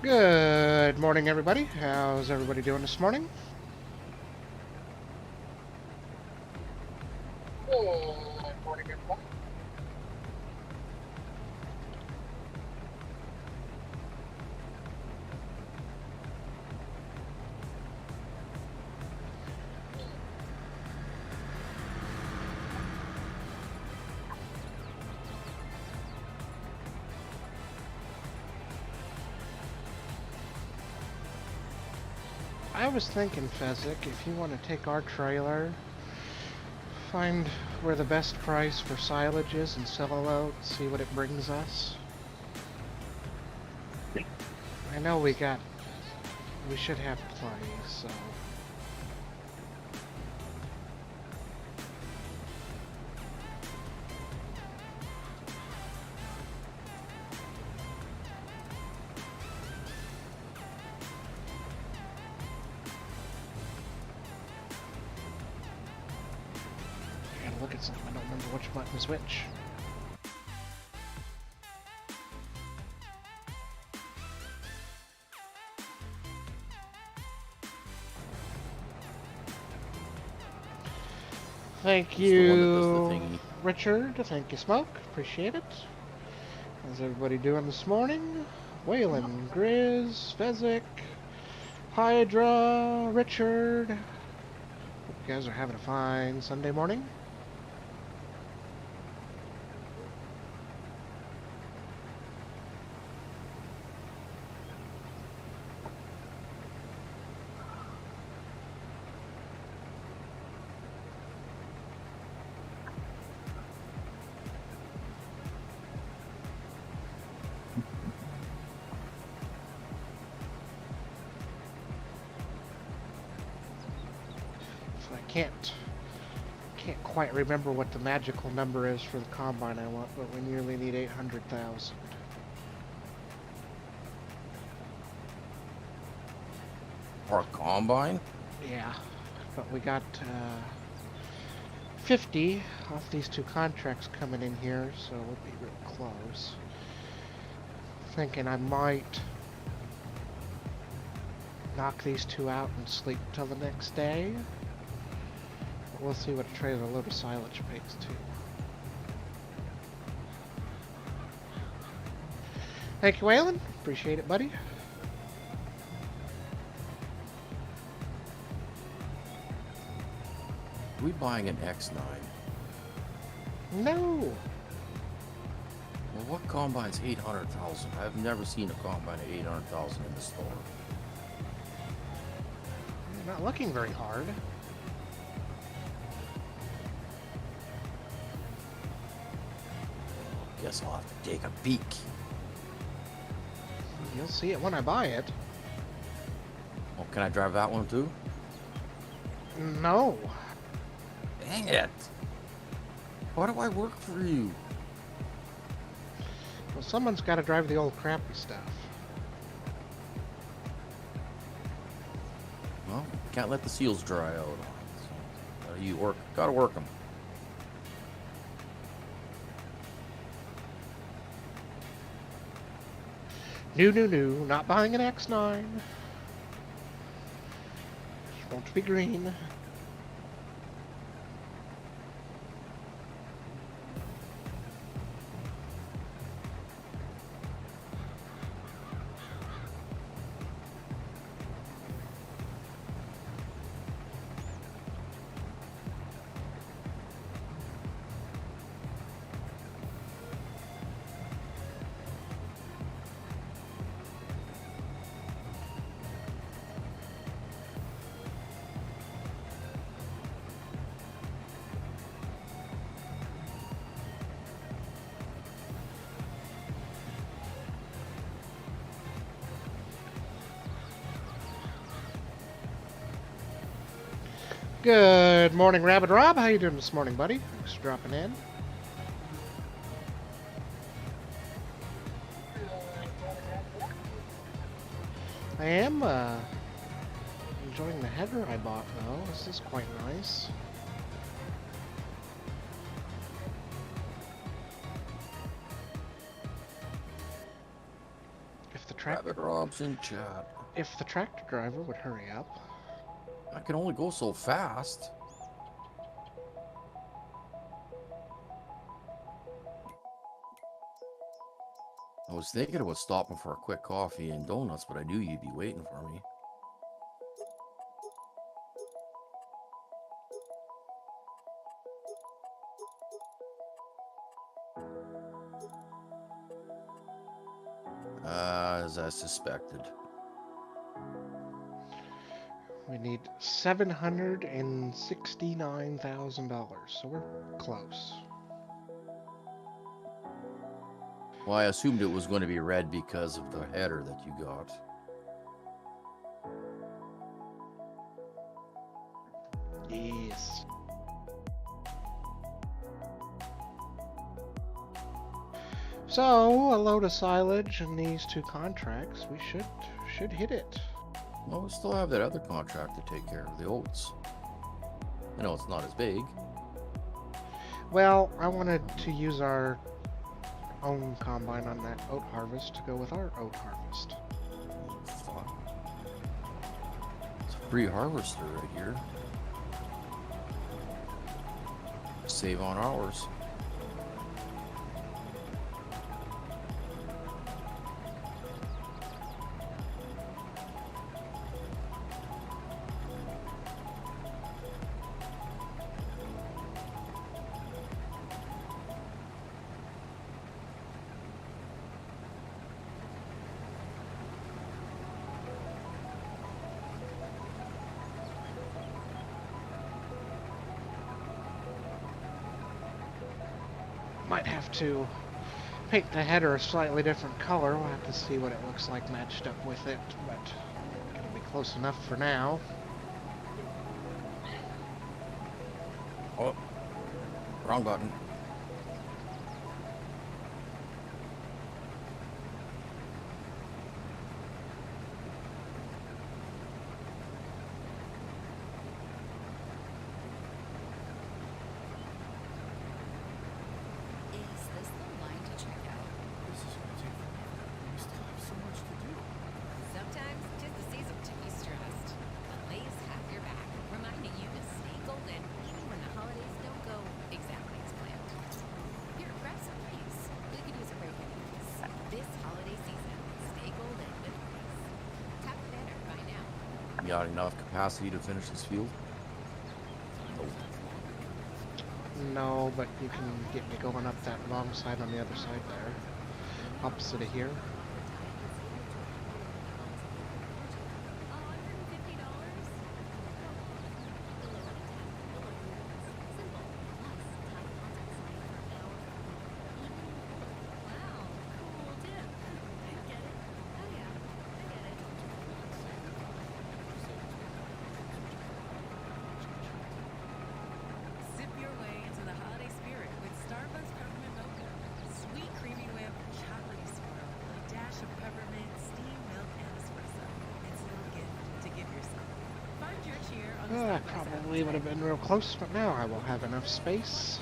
Good morning, everybody. How's everybody doing this morning? Good morning, everyone. I was thinking, Fezzik, if you want to take our trailer, find where the best price for silage is and sell it out, see what it brings us. I know we should have plenty, so. I gotta look at something, I don't remember which button is which. Thank you, Richard. Thank you, Smoke. Appreciate it. How's everybody doing this morning? Waylon, Grizz, Fezzik, Hydra, Richard. Hope you guys are having a fine Sunday morning. So I can't quite remember what the magical number is for the combine I want, but we nearly need 800,000. For a combine? Yeah, but we got 50 off these two contracts coming in here, so we'll be real close. Thinking I might knock these two out and sleep till the next day. But we'll see what a trailer load of silage pays too. Thank you, Waylon. Appreciate it, buddy. Are we buying an X9? No. Well, what combine's 800,000? I've never seen a combine at 800,000 in the store. You're not looking very hard. Guess I'll have to take a peek. You'll see it when I buy it. Oh, can I drive that one too? No. Dang it! Why do I work for you? Well, someone's got to drive the old crappy stuff. Well, can't let the seals dry out. So, gotta work them. No, not buying an X9. Just want to be green. Good morning, Rabbit Rob. How you doing this morning, buddy? Thanks for dropping in. I am enjoying the header I bought, though. This is quite nice. tractor, Rabbit Robson chat. if the tractor driver would hurry up. I can only go so fast. I was thinking about stopping for a quick coffee and donuts, but I knew you'd be waiting for me. As I suspected. We need $769,000, so we're close. Well, I assumed it was going to be red because of the header that you got. Yes. So, a load of silage and these 2 contracts, we should hit it. Well, we still have that other contract to take care of, the oats. I know it's not as big. Well, I wanted to use our own combine on that oat harvest to go with our oat harvest. Fuck. It's a free harvester right here. Save on hours. Might have to paint the header a slightly different color. We'll have to see what it looks like matched up with it, but it'll be close enough for now. Oh, wrong button. You got enough capacity to finish this field? No, but you can get me going up that long side on the other side there. Opposite of here. That probably would have been real close, but now I will have enough space.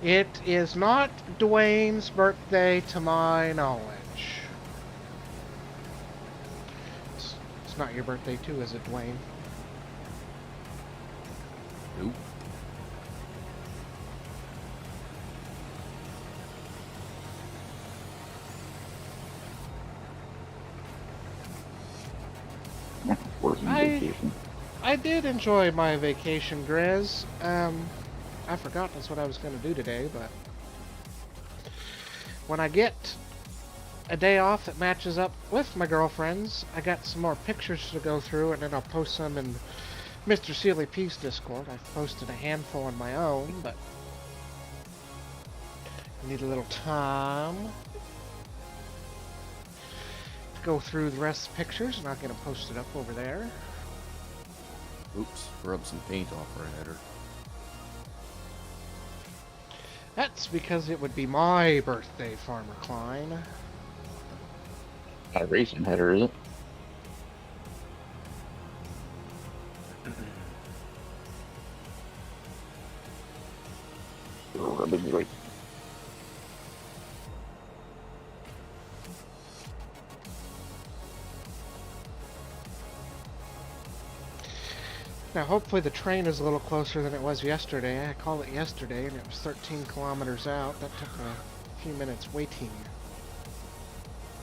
It is not Dwayne's birthday to my knowledge. It's not your birthday too, is it, Dwayne? Nope. Working vacation. I did enjoy my vacation, Grizz. I forgot that's what I was going to do today, but when I get a day off that matches up with my girlfriend's, I got some more pictures to go through, and then I'll post some in Mr. Sealy P's Discord. I've posted a handful on my own, but I need a little time to go through the rest of the pictures, and I'll get them posted up over there. Oops, rub some paint off our header. That's because it would be my birthday, Farmer Klein. Not a racing header, is it? Rubbing right. Now, hopefully the train is a little closer than it was yesterday. I called it yesterday, and it was 13 kilometers out. That took a few minutes waiting.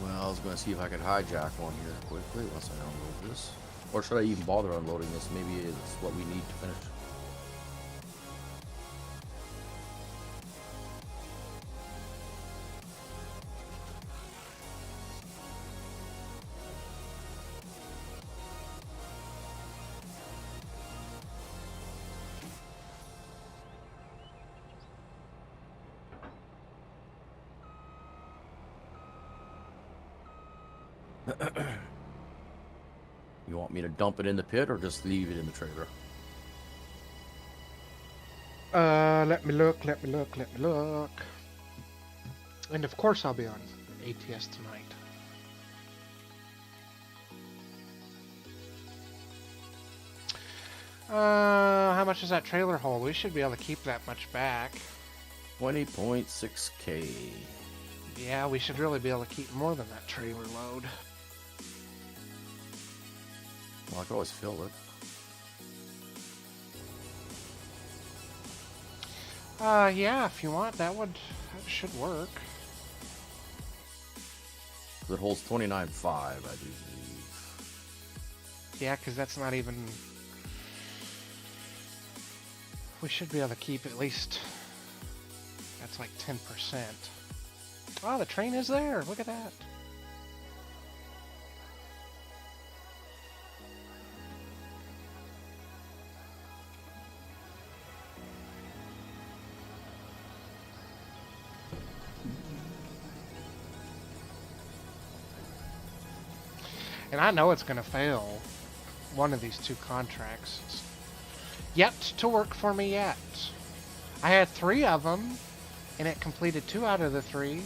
Well, I was going to see if I could hijack one here quickly once I unload this. Or should I even bother unloading this? Maybe it's what we need to finish. You want me to dump it in the pit or just leave it in the trailer? Let me look. And of course I'll be on ATS tonight. How much does that trailer hold? We should be able to keep that much back. 20.6K. Yeah, we should really be able to keep more than that trailer load. Well, I could always fill it. Yeah, if you want, that should work. It holds 29.5, I do believe. Yeah, because that's not even... We should be able to keep at least... That's like 10%. Oh, the train is there! Look at that! And I know it's going to fail one of these two contracts. It's yet to work for me yet. I had 3 of them, and it completed 2 out of the 3.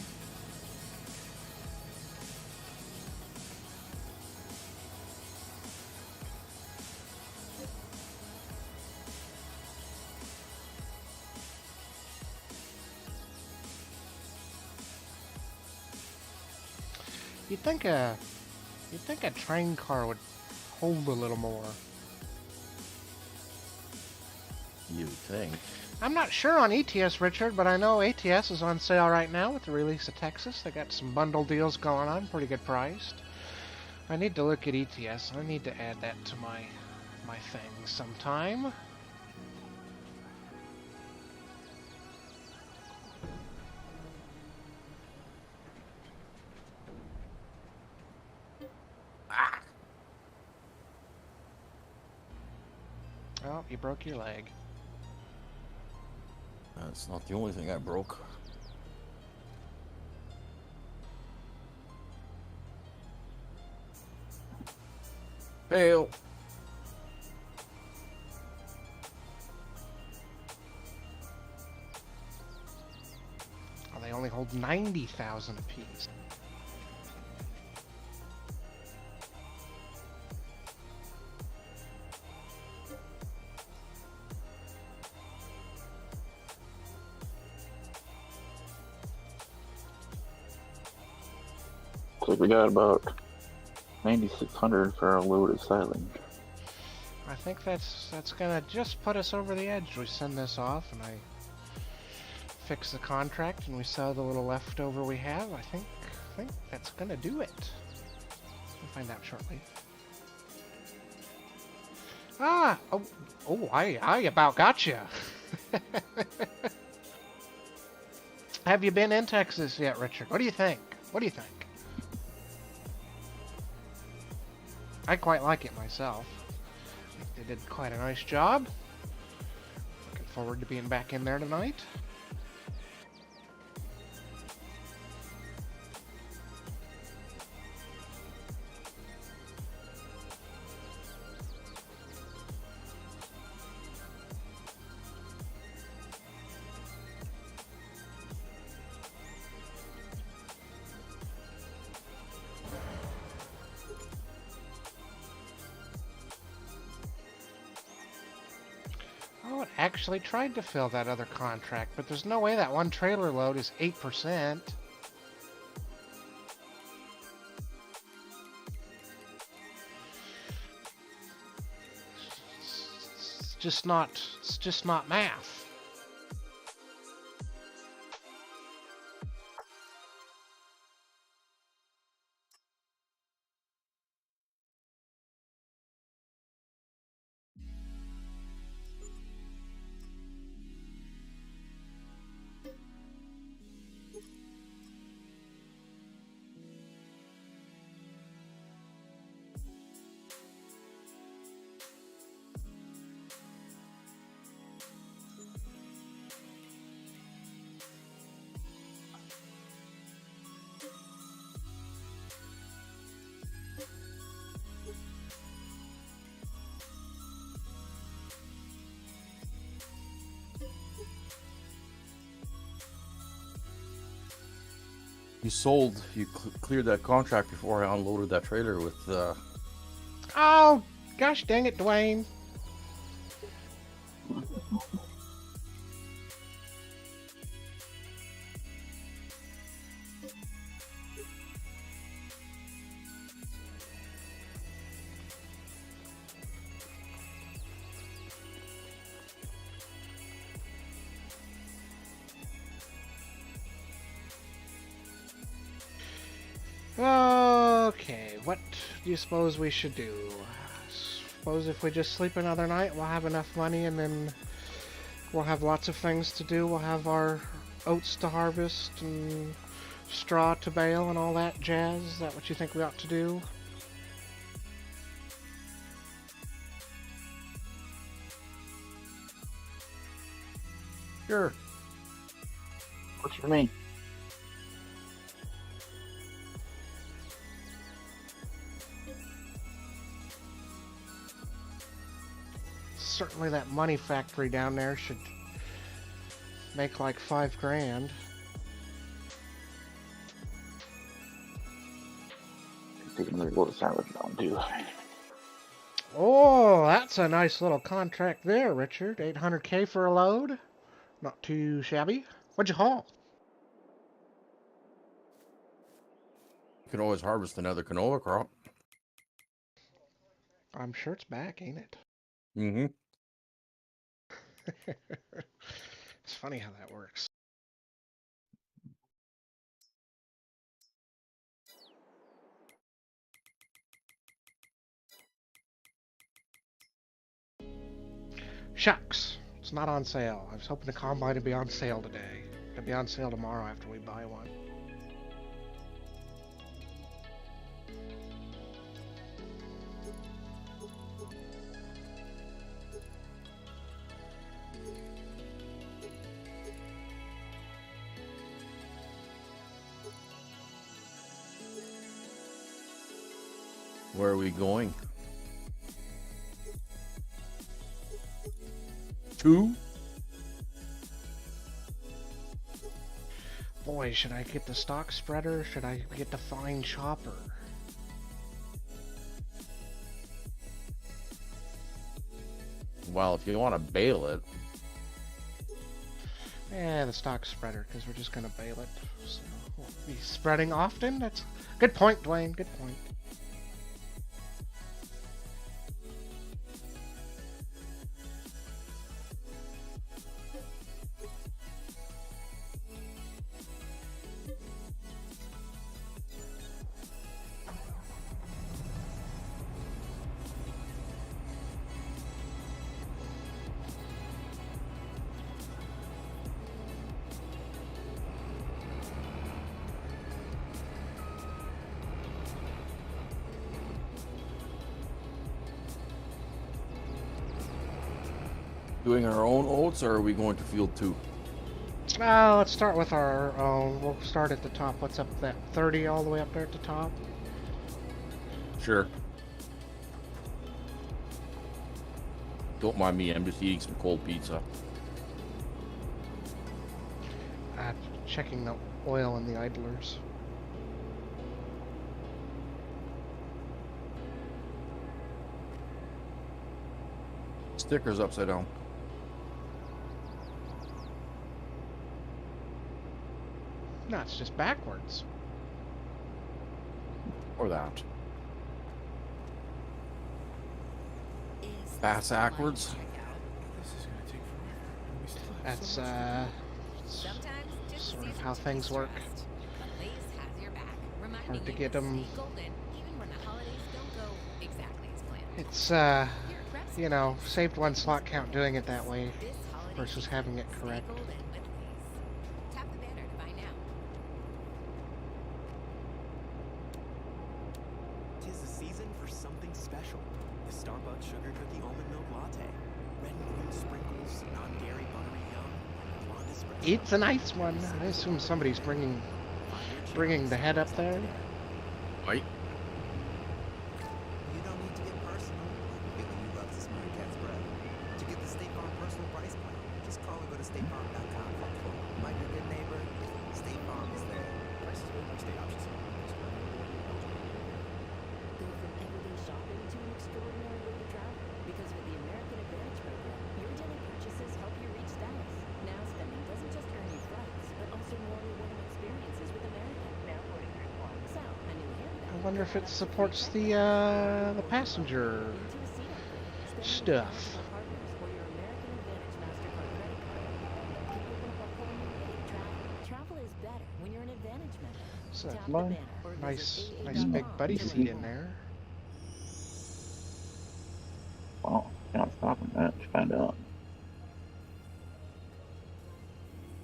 You'd think a train car would hold a little more. You think? I'm not sure on ETS, Richard, but I know ATS is on sale right now with the release of Texas. They got some bundle deals going on, pretty good priced. I need to look at ETS. I need to add that to my thing sometime. Oh, you broke your leg. That's not the only thing I broke. Fail. Oh, they only hold 90,000 apiece. So we got about 9,600 for our load of silage. I think that's gonna just put us over the edge. We send this off and I fix the contract and we sell the little leftover we have. I think that's gonna do it. We'll find out shortly. I about got you. Have you been in Texas yet, Richard? What do you think? What do you think? I quite like it myself. I think they did quite a nice job. Looking forward to being back in there tonight. Oh, it actually tried to fill that other contract, but there's no way that one trailer load is 8%. It's just not math. You cleared that contract before I unloaded that trailer with, Oh, gosh dang it, Dwayne. Okay, what do you suppose we should do? Suppose if we just sleep another night, we'll have enough money, and then we'll have lots of things to do. We'll have our oats to harvest and straw to bale and all that jazz. Is that what you think we ought to do? sure. What's your name? Certainly that money factory down there should make like $5 grand. Take another load of salad down too. Oh, that's a nice little contract there, Richard. 800K for a load. Not too shabby. What'd you haul? You can always harvest another canola crop. I'm sure it's back, ain't it? Mm-hmm. It's funny how that works. Shucks, it's not on sale. I was hoping the combine would be on sale today. It'll be on sale tomorrow after we buy one. Where are we going? 2? Boy, should I get the stock spreader? Or should I get the fine chopper? Well, if you want to bale it. Yeah, the stock spreader, because we're just going to bale it. So we'll be spreading often. That's good point, Dwayne. Good point. Doing our own oats, or are we going to field 2? Let's start with our own. We'll start at the top. What's up that 30 all the way up there at the top? Sure. Don't mind me, I'm just eating some cold pizza. Checking the oil in the idlers. Sticker's upside down. No, it's just backwards. Or that. Bass backwards. That's sort of how things work. Hard to get them. It's you know, saved one slot count doing it that way versus having it correct. Tis the season for something special. The Starbucks sugar cookie almond milk latte. Red and green sprinkles, non-dairy buttery yum, blonde espresso. It's a nice one. I assume somebody's bringing the head up there. Right? You don't need to get personal. Billy loves the Smart Cat's bread. To get the State Farm personal price plan, just call or go to statefarm.com. Like a good neighbor, State Farm is there. Prices vary by state options. Go from everyday shopping to an extraordinary way to travel. Because with the American Advantage program, your daily purchases help you reach status. Now spending doesn't just earn you flights, but also more rewarding experiences with American. Now 43 points. So, a new handbag. I wonder if it supports the passenger Into a seat upgrade. Spend stuff. with partners or your American Advantage MasterCard credit card. Can open up a whole new way to travel. Travel is better when you're an Advantage member. So, Tap the Mine. banner or nice visit big AA.com buddy to seat learn in more. there. Wow, not stopping that to find out.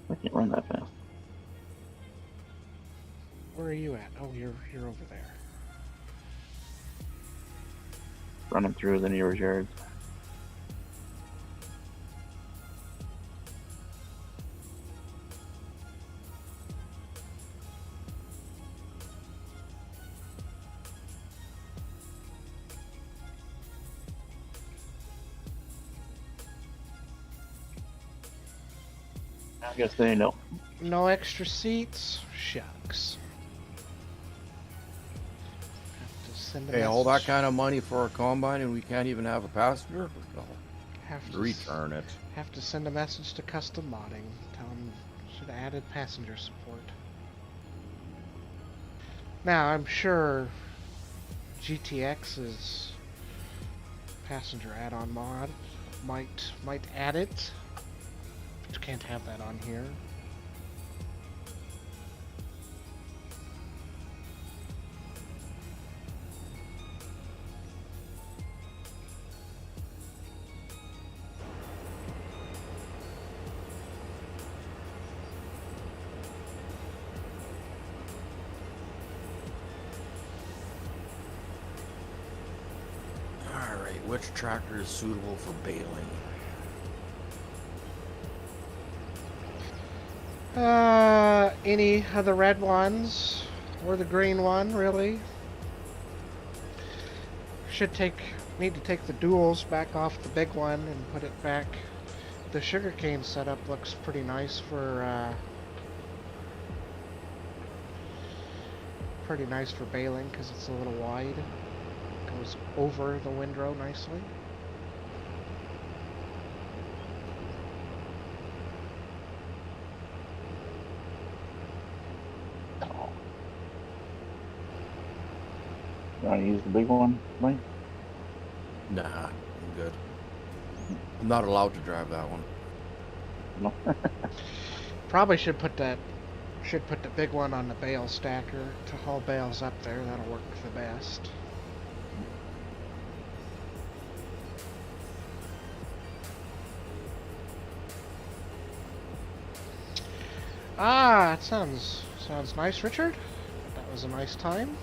I can't run that fast. Where are you at? Oh, you're over there. Running through the nearest yards. I guess they know. No extra seats? Shucks. Have to send a Pay all that message. kind of money for a combine and we can't even have a passenger? No. Have to Return it. Have to send a message to custom modding. Tell them should have added passenger support. Now I'm sure GTX's passenger add-on mod might add it. But you can't have that on here. Alright, which tractor is suitable for baling? Any of the red ones or the green one, really. Need to take the duals back off the big one and put it back. The sugarcane setup looks pretty nice for baling because it's a little wide. Goes over the windrow nicely. You want to use the big one, Mike? Nah, I'm good. I'm not allowed to drive that one. No. Probably should put the big one on the bale stacker to haul bales up there. That'll work the best. Ah, it sounds nice, Richard. That was a nice time.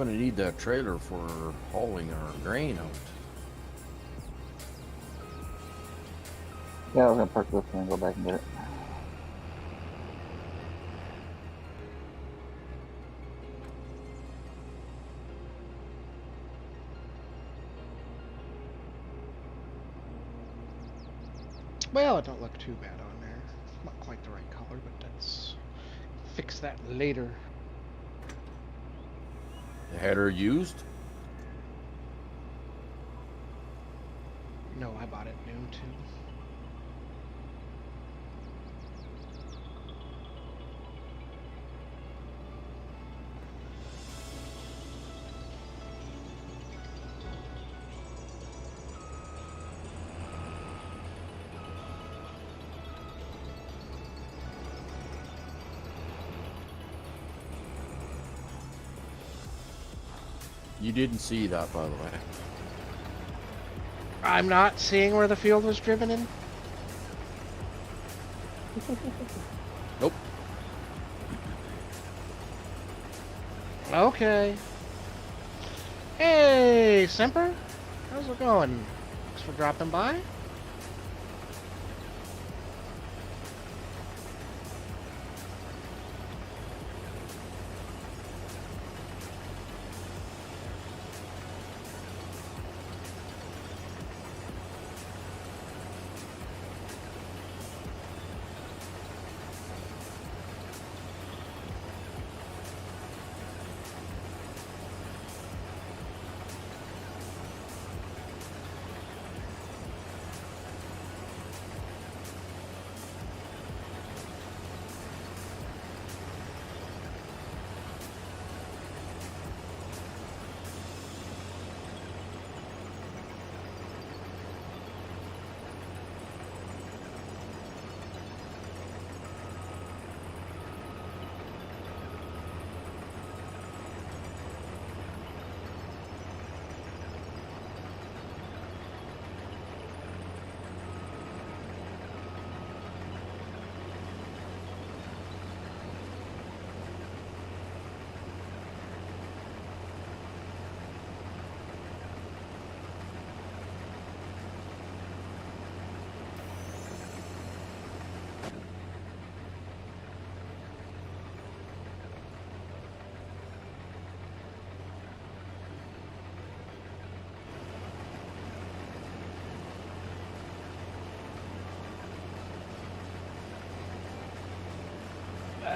going to need that trailer for hauling our grain out. Yeah, I was gonna park this and go back and get it. Well, it don't look too bad on there. Not quite the right color, but that's fix that later. The header used? No, I bought it new too. You didn't see that, by the way. I'm not seeing where the field was driven in. Nope. Okay. Hey, Semper. How's it going? Thanks for dropping by.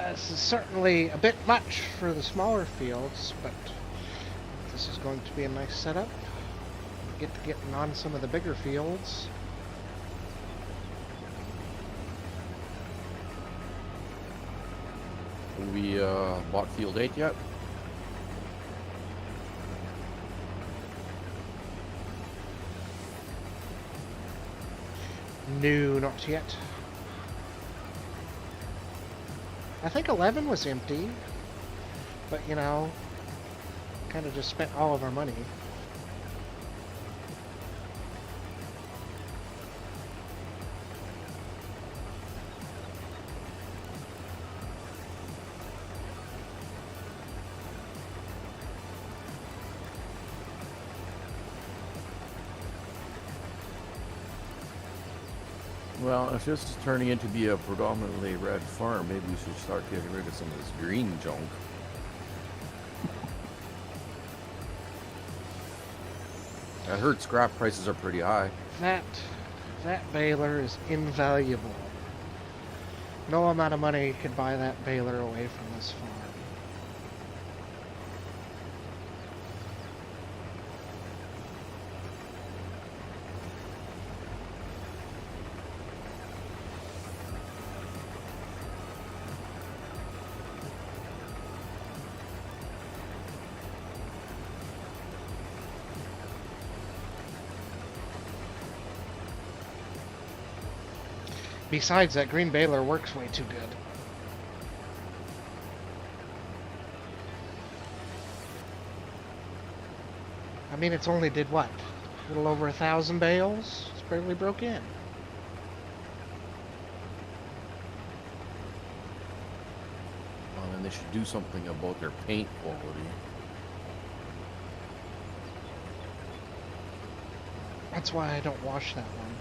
This is certainly a bit much for the smaller fields, but this is going to be a nice setup. Get to getting on some of the bigger fields. Have we bought field 8 yet? No, not yet. I think 11 was empty, but you know, kind of just spent all of our money. Well, if this is turning into be a predominantly red farm, maybe we should start getting rid of some of this green junk. I heard scrap prices are pretty high. That baler is invaluable. No amount of money could buy that baler away from this farm. Besides, that green baler works way too good. I mean, it's only did what? A little over 1,000 bales? It's barely broke in. Well, then they should do something about their paint quality. That's why I don't wash that one.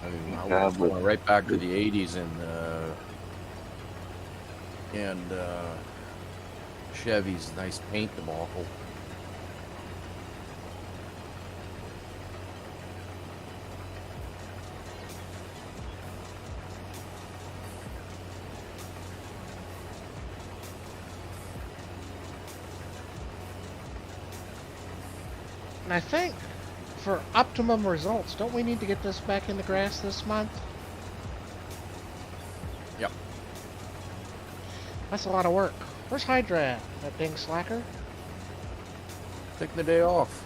I mean, I Yeah, was but- going right back to the 80s and Chevy's nice paint debacle. And I think for optimum results, don't we need to get this back in the grass this month? Yep. That's a lot of work. Where's Hydra at? That dang slacker? Taking the day off.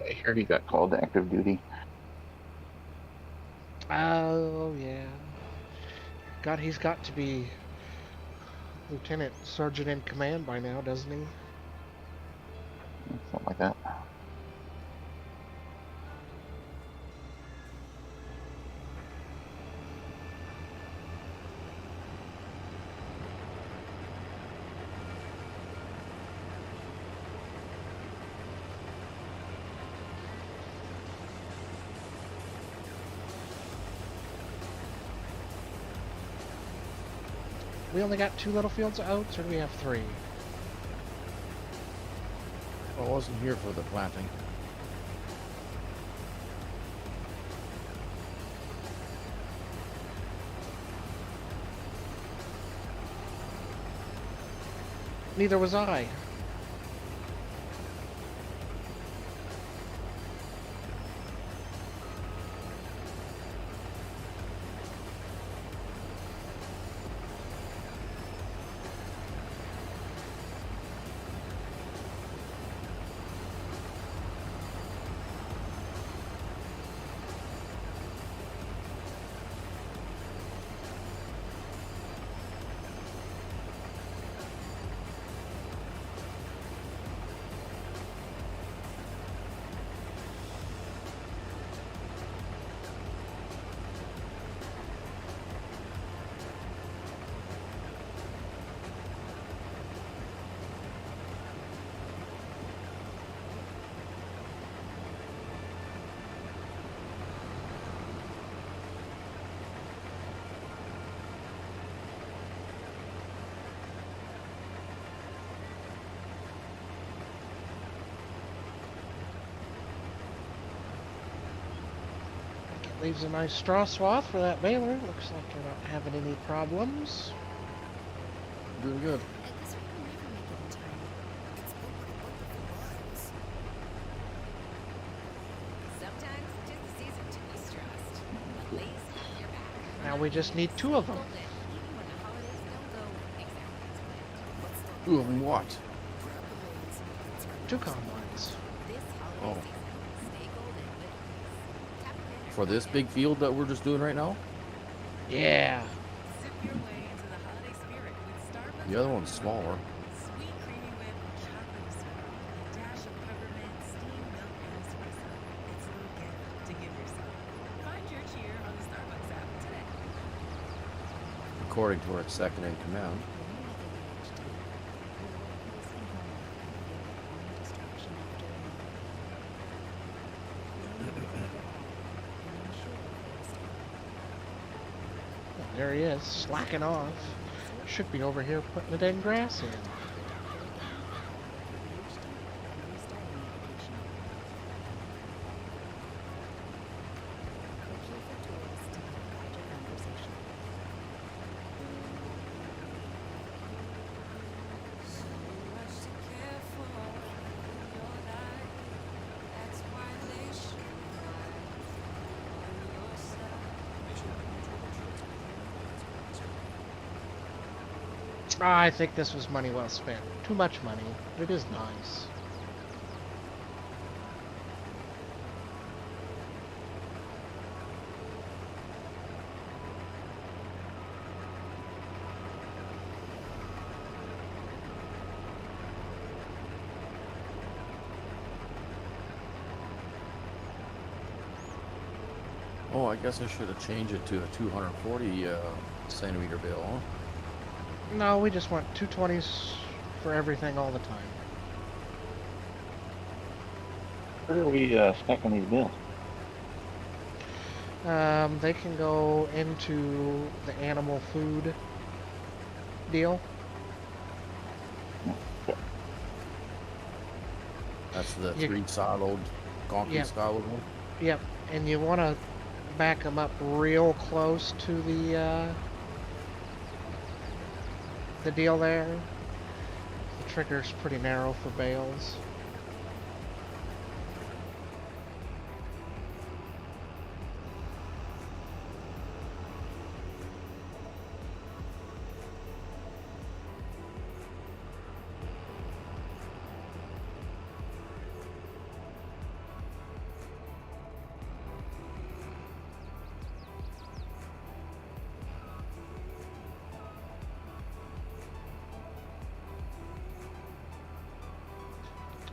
I heard he got called to active duty. Oh, yeah. God, he's got to be Lieutenant Sergeant in command by now, doesn't he? Something like that. We only got 2 little fields of oats, or do we have 3? I wasn't here for the planting. Neither was I. Leaves a nice straw swath for that baler. Looks like they're not having any problems. Doing good. At this rate, we'll never make it in time. It's been multiple lives. Sometimes just the season to be stressed. At least you're back. Now we just need 2 of them. Hold it, even when the holidays don't go exactly as planned. 2 of them what? Grab the reins and turn 2 combines. This holiday Oh. season, stay golden with Oats. Tap it in. For this big field that we're just doing right now? Yeah. Sip your way into the holiday spirit with Starbucks. The other one's smaller. Sweet creamy whip, chocolate syrup, a dash of peppermint, steamed milk, and espresso. It's a little gift to give yourself. Find your cheer on the Starbucks app today. According to our second in command. There he is, slacking off. Should be over here putting the dang grass in. I think this was money well spent. Too much money, but it is nice. Oh, I guess I should have changed it to a 240 centimeter bale, huh? No, we just want 220s for everything all the time. Where are we stacking these bills? They can go into the animal food deal. That's the You- 3 siloed, concrete Yep. siloed one. Yep, and you want to back them up real close to the deal there. The trigger's pretty narrow for bales.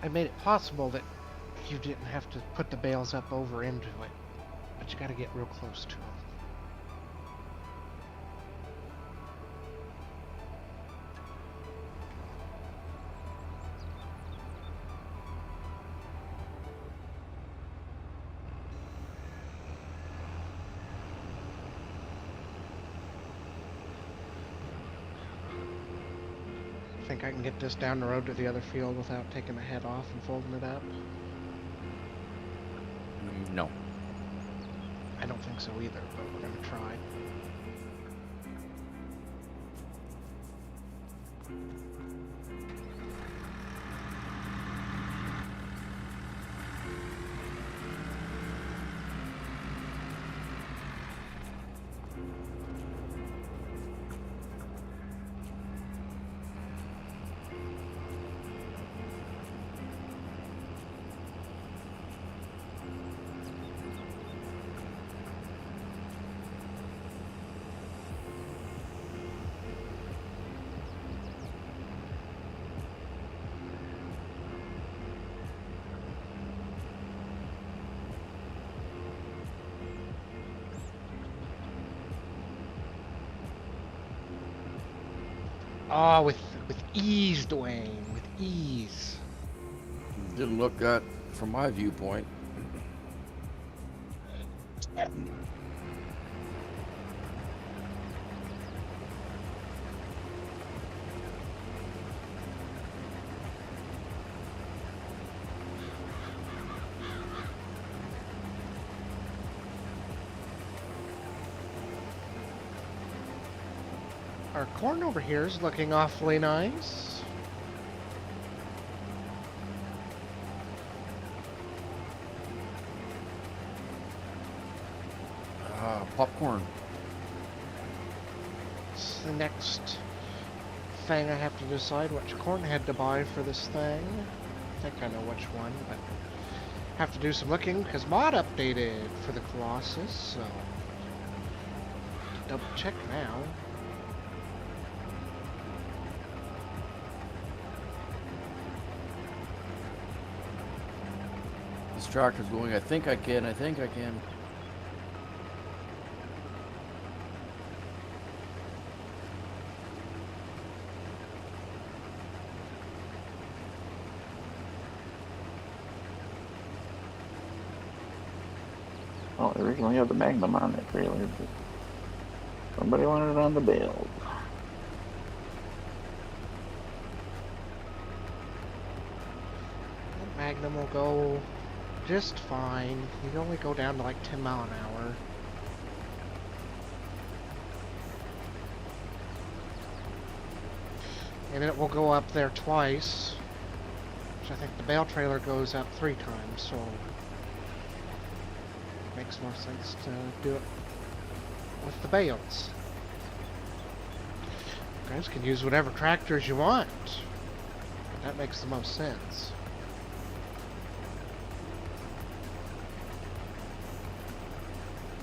I made it possible that you didn't have to put the bales up over into it, but you got to get real close to them. Think I can get this down the road to the other field without taking the head off and folding it up? No. I don't think so either, but we're gonna try. Oh, with ease, Dwayne, with ease. Didn't look that from my viewpoint. Our corn over here is looking awfully nice. Popcorn. It's the next thing I have to decide which corn head to buy for this thing. I think I know which one, but have to do some looking because mod updated for the Colossus, so double check now. This tractor's going, I think I can. Oh, they originally had the Magnum on that trailer, but somebody wanted it on the bales. The Magnum will go just fine. You can only go down to like 10 mile an hour. And it will go up there twice. Which I think the bale trailer goes up 3 times, so makes more sense to do it with the bales. guys can use whatever tractors you want. That makes the most sense.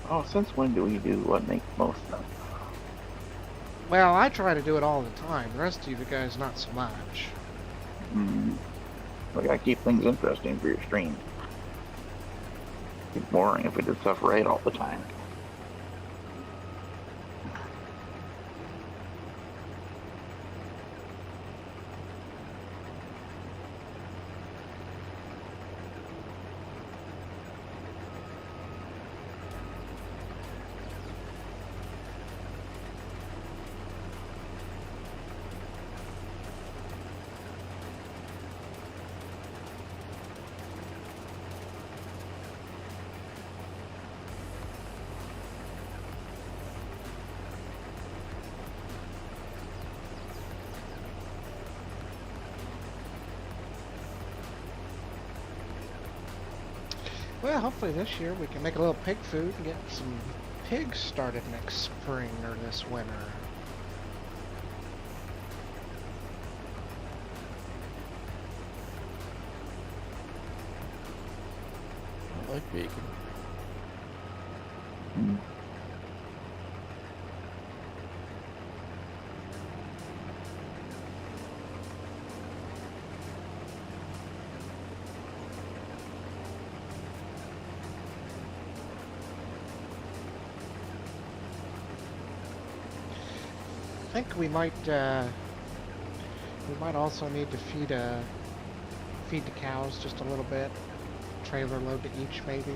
Oh, since when do we do what makes most sense? Well, I try to do it all the time. The rest of you guys, not so much. We gotta keep things interesting for your stream. It'd be boring if we did stuff right all the time. Well, hopefully this year we can make a little pig food and get some pigs started next spring or this winter. I like bacon. I think we might also need to feed the cows just a little bit. Trailer load to each, maybe.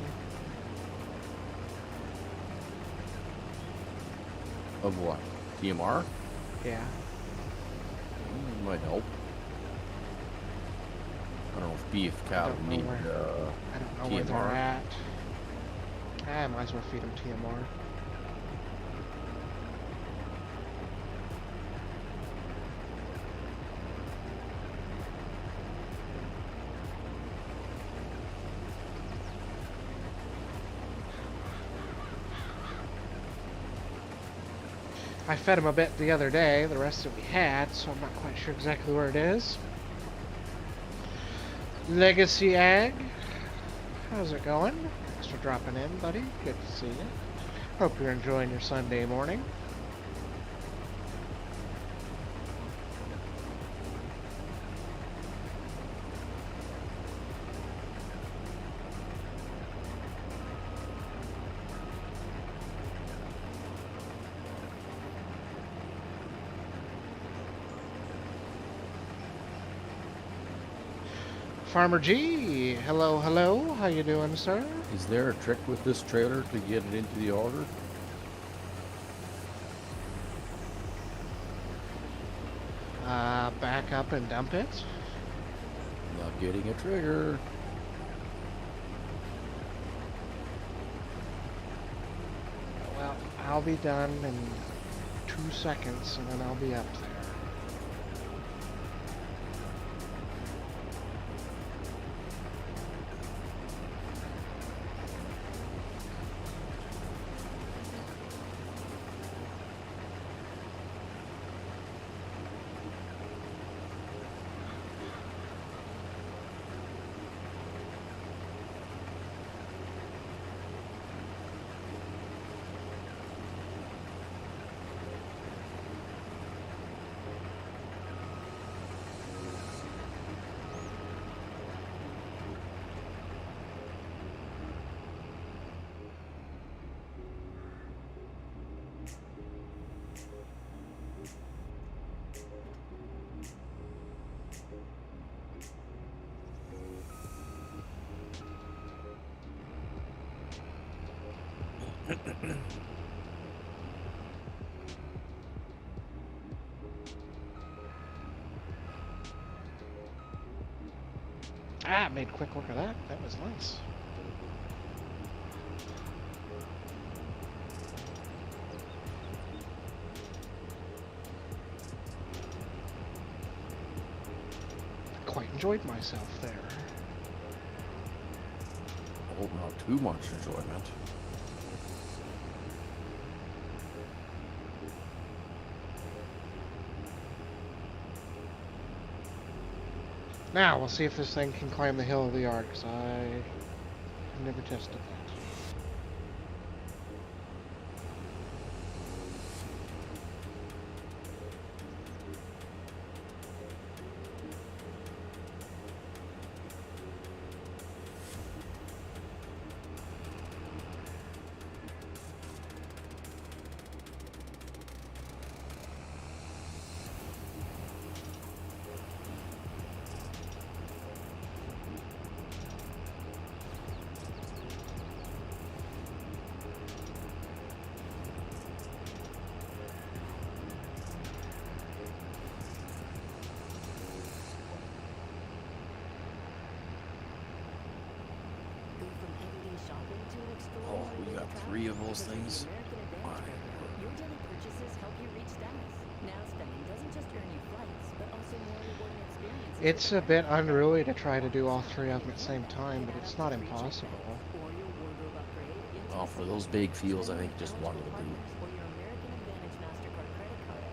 Of what? TMR? Yeah. Might help. I don't know if beef cow don't know need I don't know where they're TMR. at. I might as well feed them TMR. I fed him a bit the other day, the rest of it we had, so I'm not quite sure exactly where it is. Legacy Ag, how's it going? Thanks for dropping in, buddy. Good to see you. Hope you're enjoying your Sunday morning. Farmer G, hello, hello. How you doing, sir? Is there a trick with this trailer to get it into the auger? Back up and dump it. Not getting a trigger. Well, I'll be done in 2 seconds, and then I'll be up there. Ah, made quick work of that. That was nice. Quite enjoyed myself there. I hope not too much enjoyment. Now, we'll see if this thing can climb the hill of the yard, because I never tested that. Go from everyday shopping to an Oh, extraordinary we way got to travel 3 of those because of the things. American Advantage Alright. program. Your daily purchases help you reach status. Now spending doesn't just earn you flights, but also more rewarding experiences. It's a bit unruly to try to do all 3 of them at the same time, but it's not impossible. Or your wardrobe upgrade into Well, for those big fields, I think just one of the boot. or your American Advantage MasterCard credit card.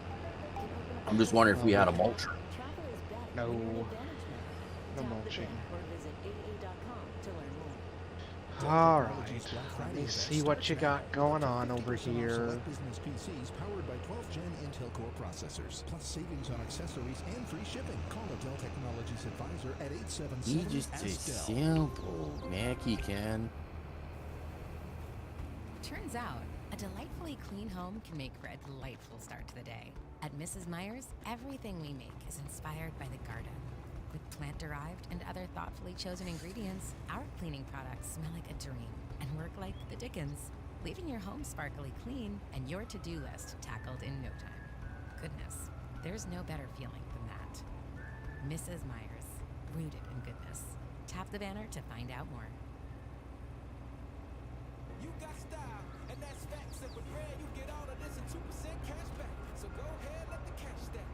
Can open up I'm just wondering if we had a Okay. mulcher. Travel is better No. when you're an Advantage member. No Tap the mulching. banner or visit aa.com to learn more. Alright, let me see what you got going on over here. Business PCs powered by 12th Gen Intel Core processors, plus savings on accessories and free shipping. Call a Dell Technologies advisor at He 877 just a Ask Dell. simple Mackie can. Turns out, a delightfully clean home can make for a delightful start to the day. At Mrs. Meyer's, everything we make is inspired by the garden. With plant-derived and other thoughtfully chosen ingredients, our cleaning products smell like a dream and work like the Dickens, leaving your home sparkly clean and your to-do list tackled in no time. Goodness, there's no better feeling than that. Mrs. Meyer's, rooted in goodness. Tap the banner to find out more. You got style, and that's facts. And with Red, you get all of this and 2% cash back. So go ahead, let the cash stack.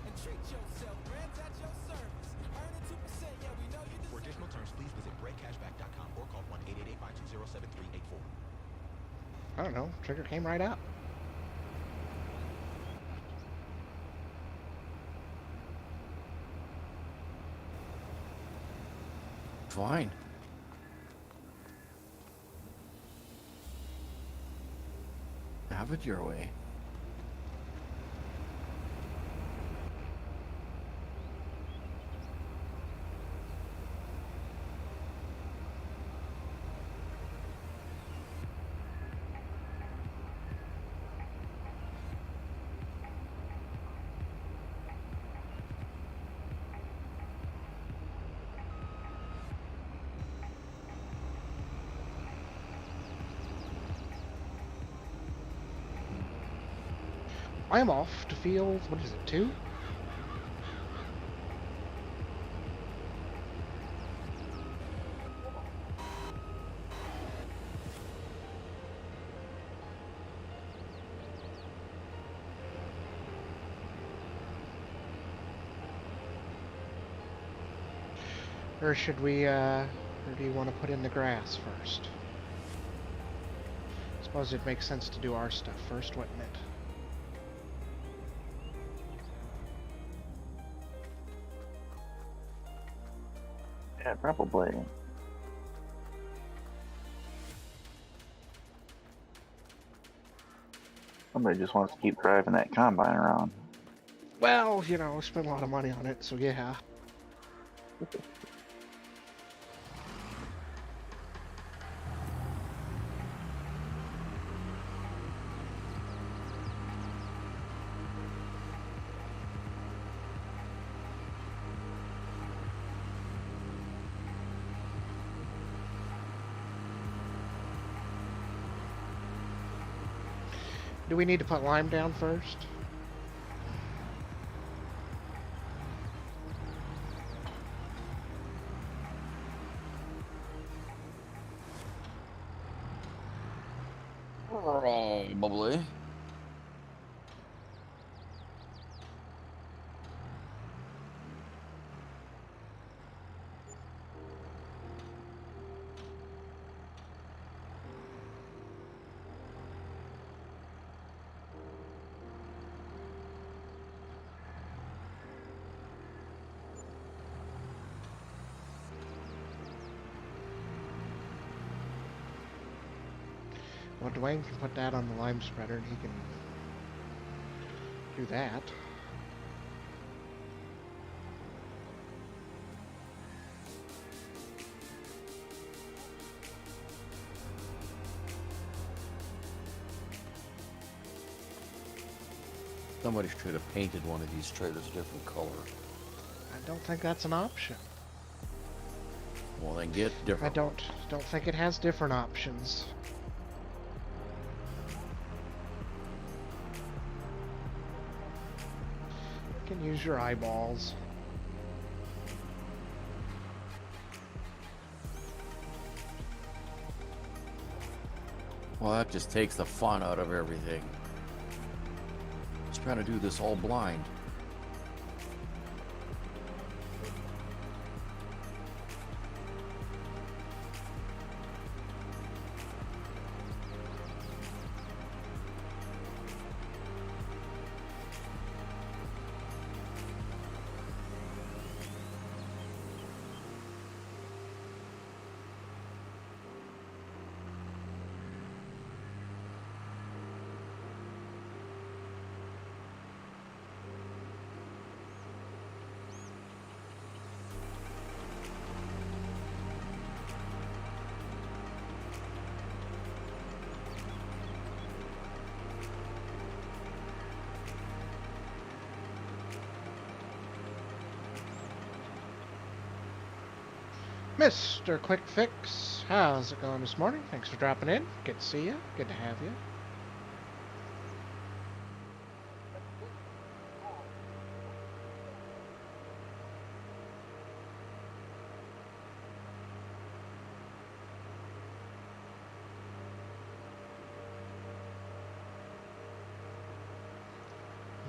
And treat yourself, Red's at your service. Earning 2%, yeah, we know you deserve. For additional terms, please visit breadcashback.com or call 1-888-520-7384. I don't know, trigger came right up. Fine. Have it your way. I'm off to field, what is it, 2? Or should we, or do you want to put in the grass first? Suppose it makes sense to do our stuff first, wouldn't it? Yeah, probably. Somebody just wants to keep driving that combine around. Well, you know, spent a lot of money on it, so yeah. Do we need to put lime down first? Probably. Well, Dwayne can put that on the lime spreader and he can do that. Somebody should have painted one of these trailers a different color. I don't think that's an option. Well, then get different. I don't think it has different options. You can use your eyeballs. Well, that just takes the fun out of everything. Just trying to do this all blind. Mr. Quick Fix, how's it going this morning? Thanks for dropping in. Good to see you. Good to have you.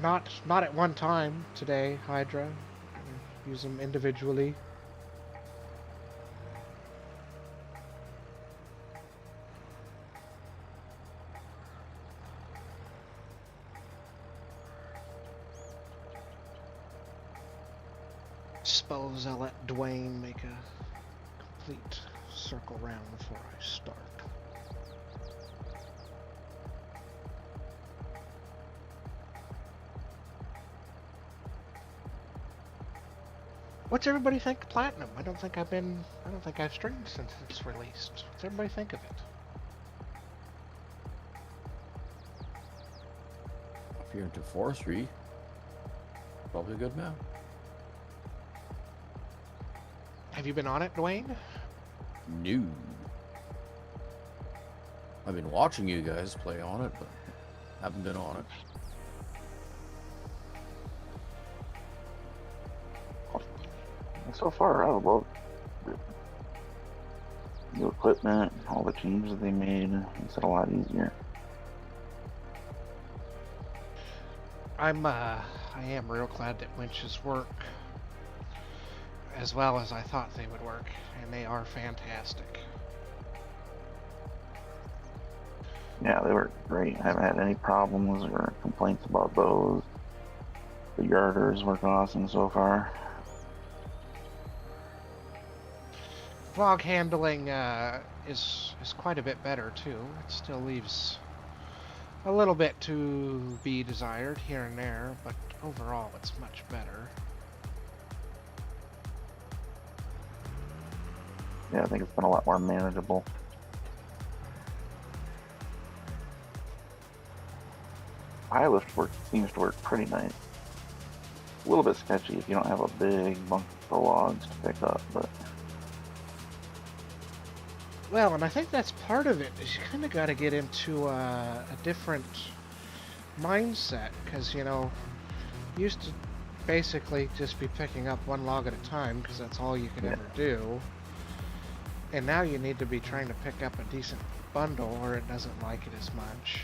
Not at one time today, Hydra. Use them individually. Suppose I'll let Dwayne make a complete circle round before I start. What's everybody think of Platinum? I don't think I've streamed since it's released. What's everybody think of it? If you're into forestry, probably a good map. Have you been on it, Dwayne? No. I've been watching you guys play on it, but haven't been on it. So far, I love the new equipment, all the changes they made. Makes it a lot easier. I am real glad that winches work as well as I thought they would work, and they are fantastic. Yeah, they were great. I haven't had any problems or complaints about those. The yarders work awesome so far. Log handling is quite a bit better too. It still leaves a little bit to be desired here and there, but overall it's much better. Yeah, I think it's been a lot more manageable. High lift seems to work pretty nice. A little bit sketchy if you don't have a big bunch of logs to pick up, but Well, and I think that's part of it, is you kind of got to get into a different mindset, because, you know, you used to basically just be picking up one log at a time, because that's all you could ever do. And now you need to be trying to pick up a decent bundle, or it doesn't like it as much.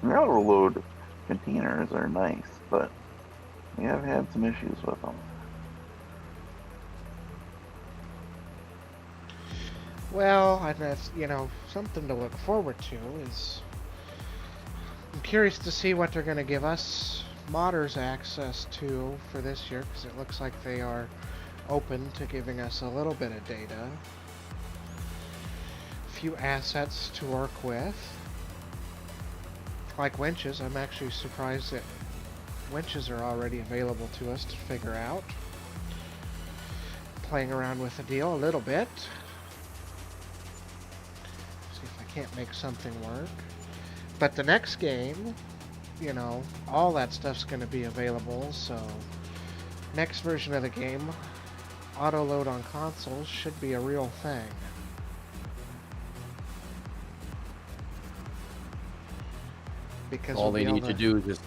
the auto-load containers are nice, but we have had some issues with them. Well, and that's, you know, something to look forward to is I'm curious to see what they're going to give us modders access to for this year, because it looks like they are open to giving us a little bit of data, a few assets to work with. Like winches, I'm actually surprised that winches are already available to us to figure out. Playing around with the deal a little bit. See if I can't make something work. But the next game, you know, all that stuff's going to be available, so next version of the game, auto load on consoles, should be a real thing. Because All we'll they be need able to do is just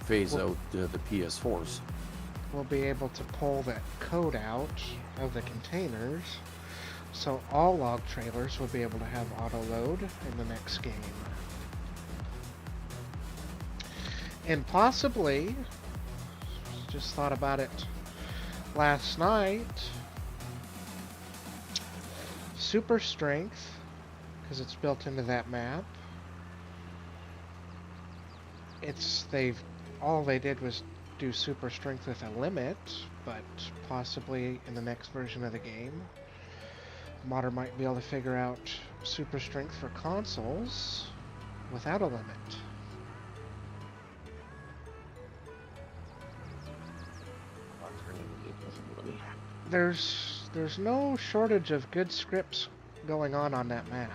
phase out the PS4s. we'll be able to pull that code out of the containers, so all log trailers will be able to have auto load in the next game. And possibly, just thought about it last night, super strength, because it's built into that map. All they did was do super strength with a limit, but possibly in the next version of the game, modder might be able to figure out super strength for consoles without a limit. There's no shortage of good scripts going on that map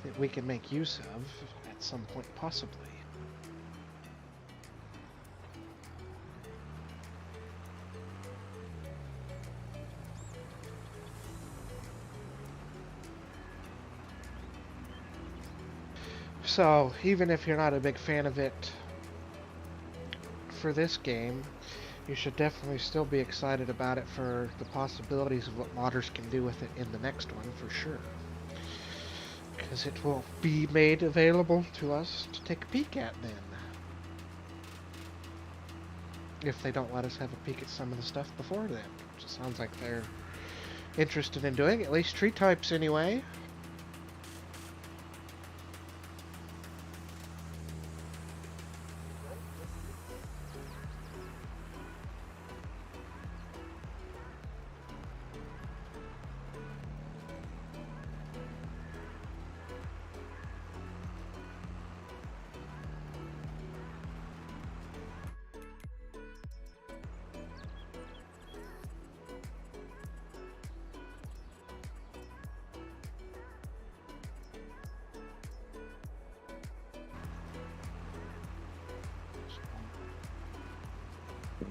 that we can make use of at some point, possibly. So, even if you're not a big fan of it for this game, you should definitely still be excited about it for the possibilities of what modders can do with it in the next one, for sure. Because it will be made available to us to take a peek at then. If they don't let us have a peek at some of the stuff before then. Which it sounds like they're interested in doing, at least tree types anyway.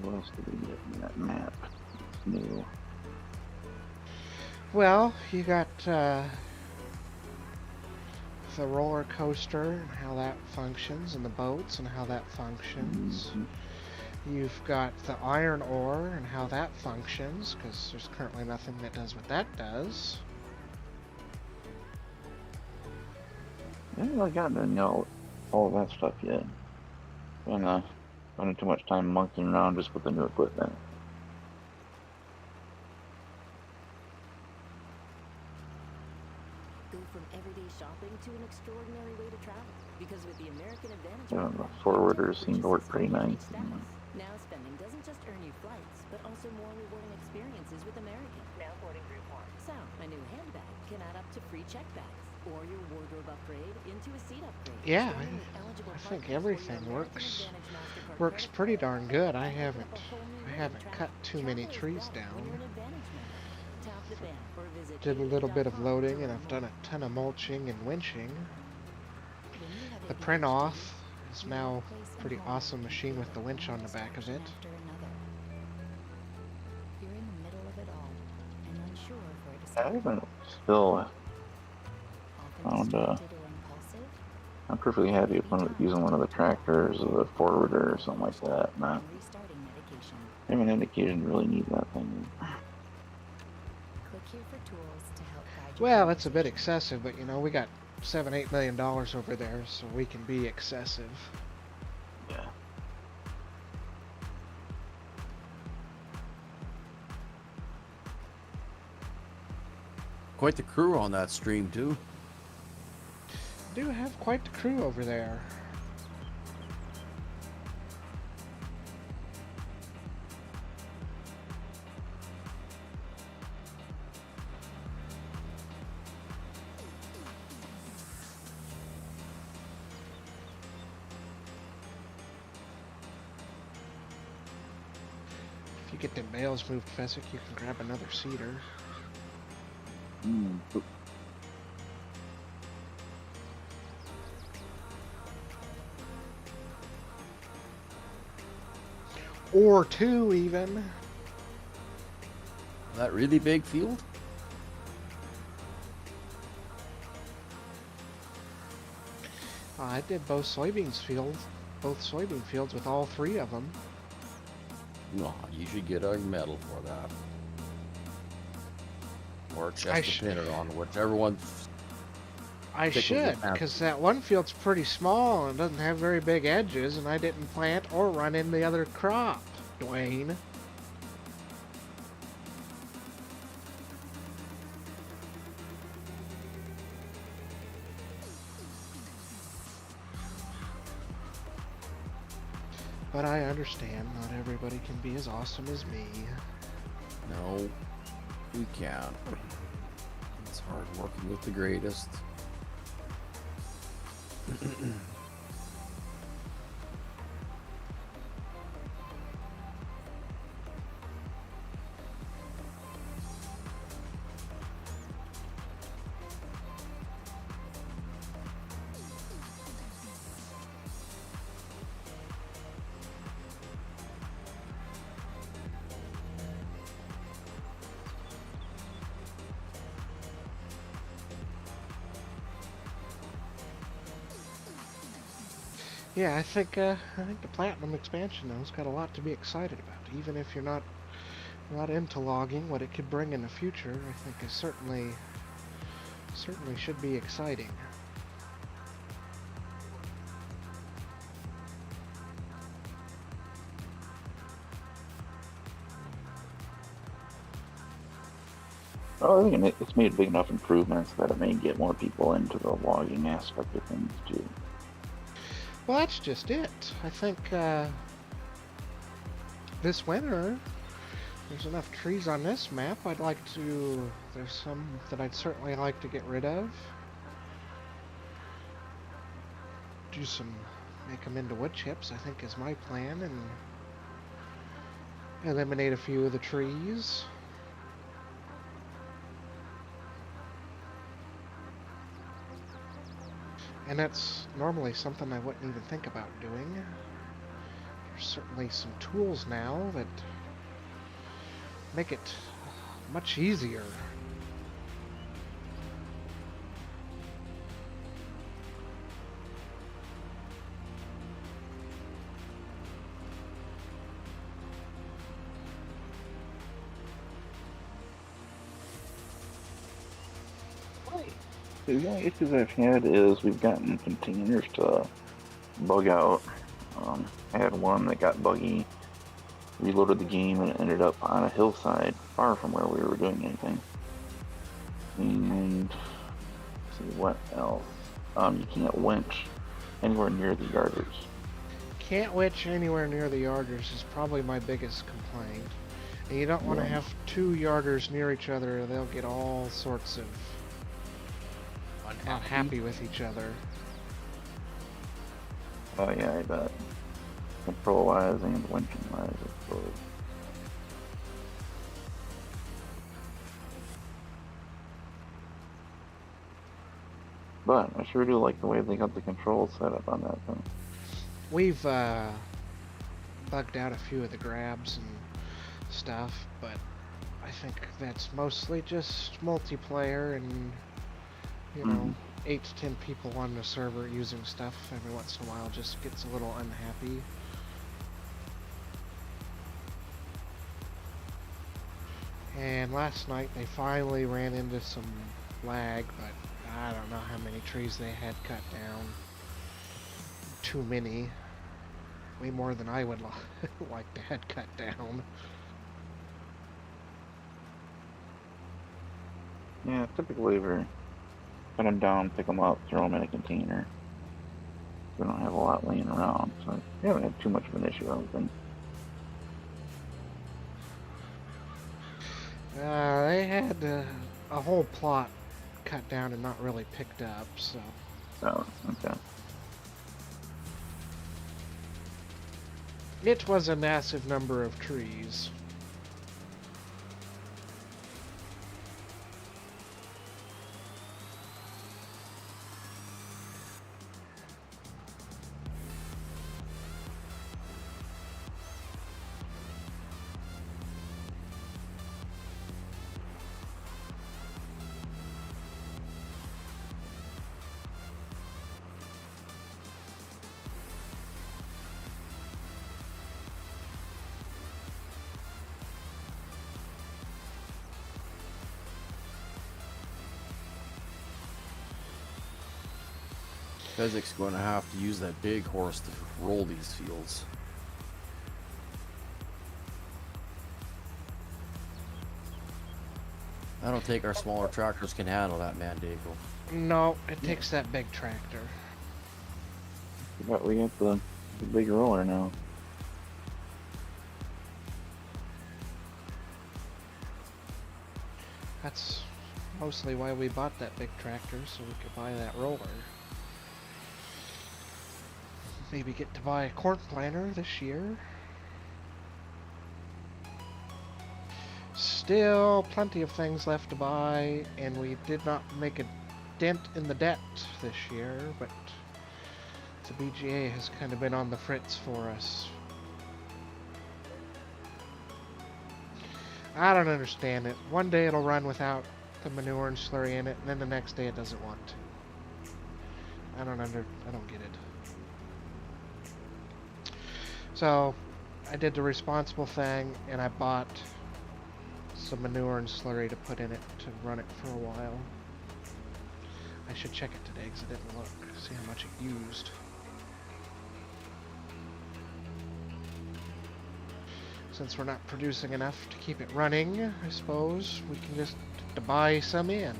What else did we get in that map? It's new. Well, you got the roller coaster and how that functions, and the boats and how that functions. You've got the iron ore and how that functions, because there's currently nothing that does what that does. I haven't really gotten to know all of that stuff yet. I'm spending too much time monkeying around just with the new equipment. Go from everyday shopping to an extraordinary way to travel. Because with the American Advantage Yeah, program, the forwarders your seem to work purchases pretty help you nice. reach status. Now spending doesn't just earn you flights, but also more rewarding experiences with American. Now boarding group 1. So, a new handbag can add up to free check bags, or your wardrobe upgrade into a seat upgrade. Yeah, Join with eligible I think partners for your everything American works Advantage MasterCard works credit pretty card. darn good. I Open up haven't a whole new way to cut travel. too many Travel is trees better when down. you're an Advantage member. Tap the banner or visit Did a little bit of AJFarmer loading, to and learn I've done more. a ton of mulching and winching. When you have The ADHD, print off is you now one place a pretty and home awesome can machine feel with the winch on the one back of it. distraction after another. You're in the middle of it all and unsure of where to I start. haven't still Often found distracted or impulsive. I'm perfectly happy with using one of the tractors or the forwarder or something like that. Not And restarting medication. I haven't had occasion to really need that thing. Click here for tools to help guide your Well, it's a bit conversation. excessive, but you know, we got $7-8 million over there, so we can be excessive. Yeah. Quite the crew on that stream too. Do have quite the crew over there. If you get the bales moved, Fessick, you can grab another seeder. Or two, even. That really big field? I did both soybean fields with all three of them. No, you should get a medal for that. Or a chest depending on whichever one. I should, because that one field's pretty small and doesn't have very big edges, and I didn't plant or run in the other crop, Dwayne. But I understand not everybody can be as awesome as me. No, we can't. It's hard working with the greatest. Yeah, I think the Platinum expansion though has got a lot to be excited about. Even if you're not into logging, what it could bring in the future, I think is certainly should be exciting. Oh, I think it's made big enough improvements that it may get more people into the logging aspect of things too. Well, that's just it. I think this winter, there's enough trees on this map. There's some that I'd certainly like to get rid of. Make them into wood chips, I think is my plan, and eliminate a few of the trees. And that's normally something I wouldn't even think about doing. There's certainly some tools now that make it much easier. The only issues I've had is we've gotten containers to bug out. I had one that got buggy, reloaded the game, and it ended up on a hillside far from where we were doing anything. And let's see what else. You can't winch anywhere near the yarders. Can't winch anywhere near the yarders is probably my biggest complaint. And you don't want to have two yarders near each other, or they'll get all sorts of not happy with each other. Oh yeah, I bet. Control-wise and winching-wise, I suppose. But I sure do like the way they got the controls set up on that thing. We've bugged out a few of the grabs and stuff, but I think that's mostly just multiplayer and, you know, 8 to 10 people on the server using stuff every once in a while just gets a little unhappy. And last night they finally ran into some lag, but I don't know how many trees they had cut down. Too many. Way more than I would like to have cut down. Yeah, typically we're cut them down, pick them up, throw them in a container. We don't have a lot laying around, so we haven't had too much of an issue, I don't think. They had a whole plot cut down and not really picked up, so. Oh, okay. It was a massive number of trees. Fezik's going to have to use that big horse to roll these fields. I don't think our smaller tractors can handle that Mandego. No, it takes that big tractor. But we got the big roller now. That's mostly why we bought that big tractor, so we could buy that roller. Maybe get to buy a corn planter this year. Still plenty of things left to buy, and we did not make a dent in the debt this year, but the BGA has kind of been on the fritz for us. I don't understand it. One day it'll run without the manure and slurry in it, and then the next day it doesn't want to. I don't get it. So I did the responsible thing, and I bought some manure and slurry to put in it to run it for a while. I should check it today because I didn't look, see how much it used. Since we're not producing enough to keep it running, I suppose we can just buy some in.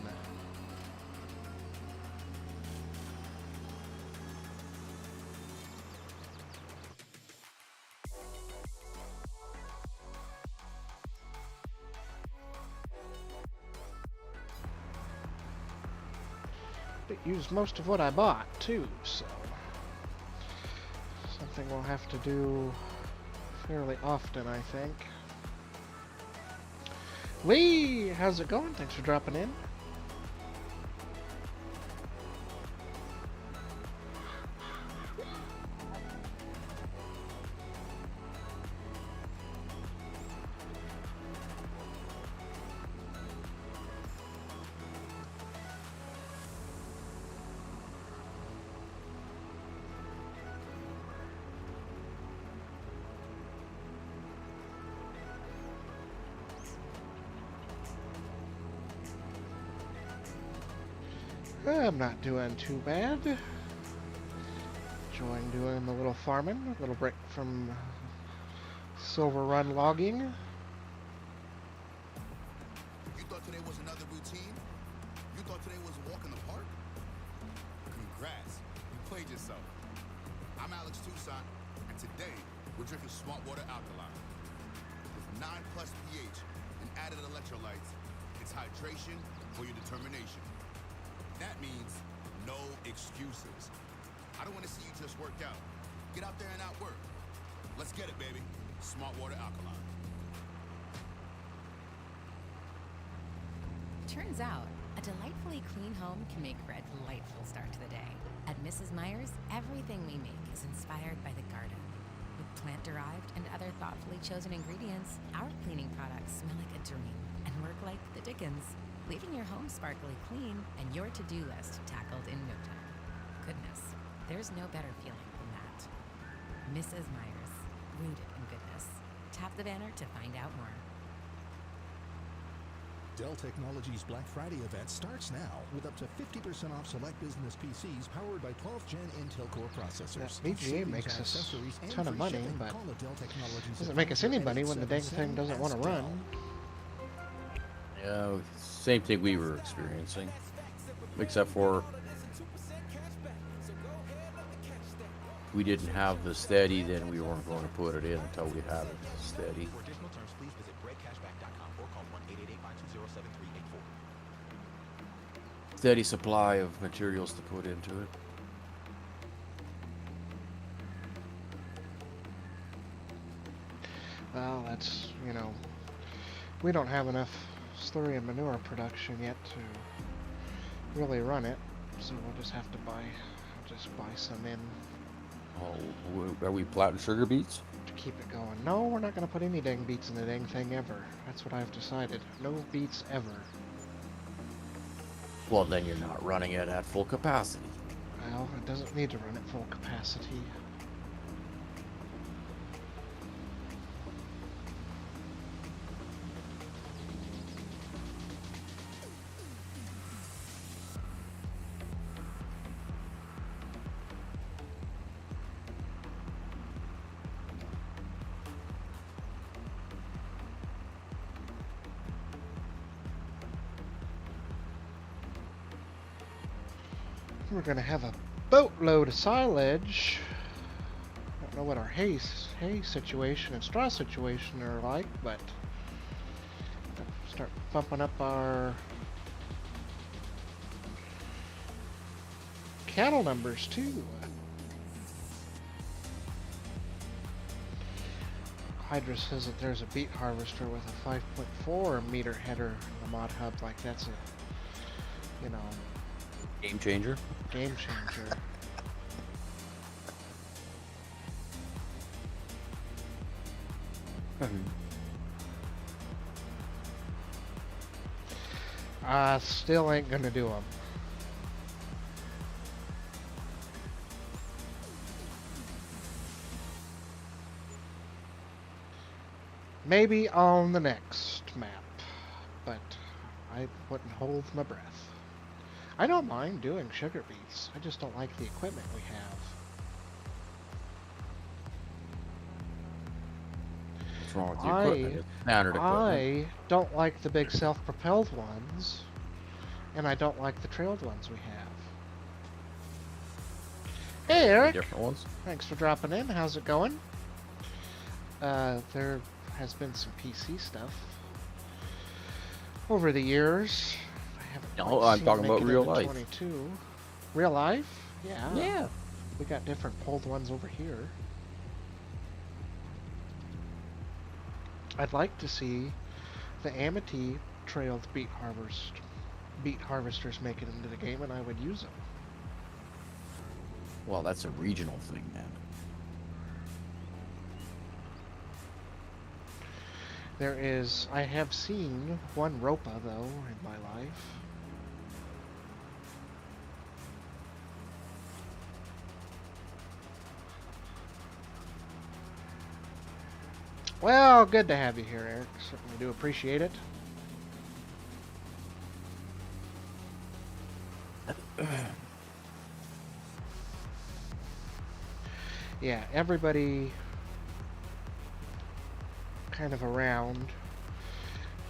It used most of what I bought too, so something we'll have to do fairly often, I think. Lee, how's it going? Thanks for dropping in. I'm not doing too bad. Enjoying doing the little farming, a little break from Silver Run logging. You thought today was another routine? You thought today was a walk in the park? Congrats, you played yourself. I'm Alex Toussaint, and today we're drinking Smart Water Alkaline. With 9+ pH and added electrolytes, it's hydration for your determination. That means no excuses. I don't want to see you just work out. Get out there and outwork. Let's get it, baby. Smart Water Alkaline. Turns out, a delightfully clean home can make for a delightful start to the day. At Mrs. Myers, everything we make is inspired by the garden. With plant-derived and other thoughtfully chosen ingredients, our cleaning products smell like a dream and work like the Dickens, leaving your home sparkly clean and your to-do list tackled in no time. Goodness, there's no better feeling than that. Mrs. Myers, rooted in goodness. Tap the banner to find out more. Dell Technologies Black Friday event starts now with up to 50% off select business PCs powered by 12th Gen Intel Core processors. That BGA Savings makes on us accessories a and ton of free money, shipping. but Call a Dell Technologies doesn't make us any advisor money at when the dang thing 877 doesn't want to Dell. run. Yeah, same thing we were experiencing, except for we didn't have the steady, then we weren't going to put it in until we had it steady. For additional terms, please visit breadcashback.com or call 1-888-520-7384. Steady supply of materials to put into it. Well, that's, you know, we don't have enough slurry and manure production yet to really run it, so we'll just have to buy some in Oh, are we planting sugar beets? to keep it going. No, we're not going to put any dang beets in the dang thing ever. That's what I've decided. No beets ever. Well, then you're not running it at full capacity. Well, it doesn't need to run at full capacity. We're going to have a boatload of silage. I don't know what our hay situation and straw situation are like, but start bumping up our cattle numbers too. Hydra says that there's a beet harvester with a 5.4 meter header in the mod hub. Like that's a, you know, Game changer. game changer. Still ain't gonna do them. Maybe on the next map, but I wouldn't hold my breath. I don't mind doing sugar beets. I just don't like the equipment we have. What's wrong with the equipment? It's standard equipment. I don't like the big self-propelled ones, and I don't like the trailed ones we have. Hey, Eric. Different ones. Thanks for dropping in. How's it going? There has been some PC stuff over the years. I haven't No, quite I'm seen talking make about it real into life. 22. Real life? Yeah. Yeah. We got different pulled ones over here. I'd like to see the Amity trailed beet harvesters make it into the game, and I would use them. Well, that's a regional thing, man. I have seen one Ropa though in my life. Well, good to have you here, Eric. Certainly do appreciate it. Yeah, everybody kind of around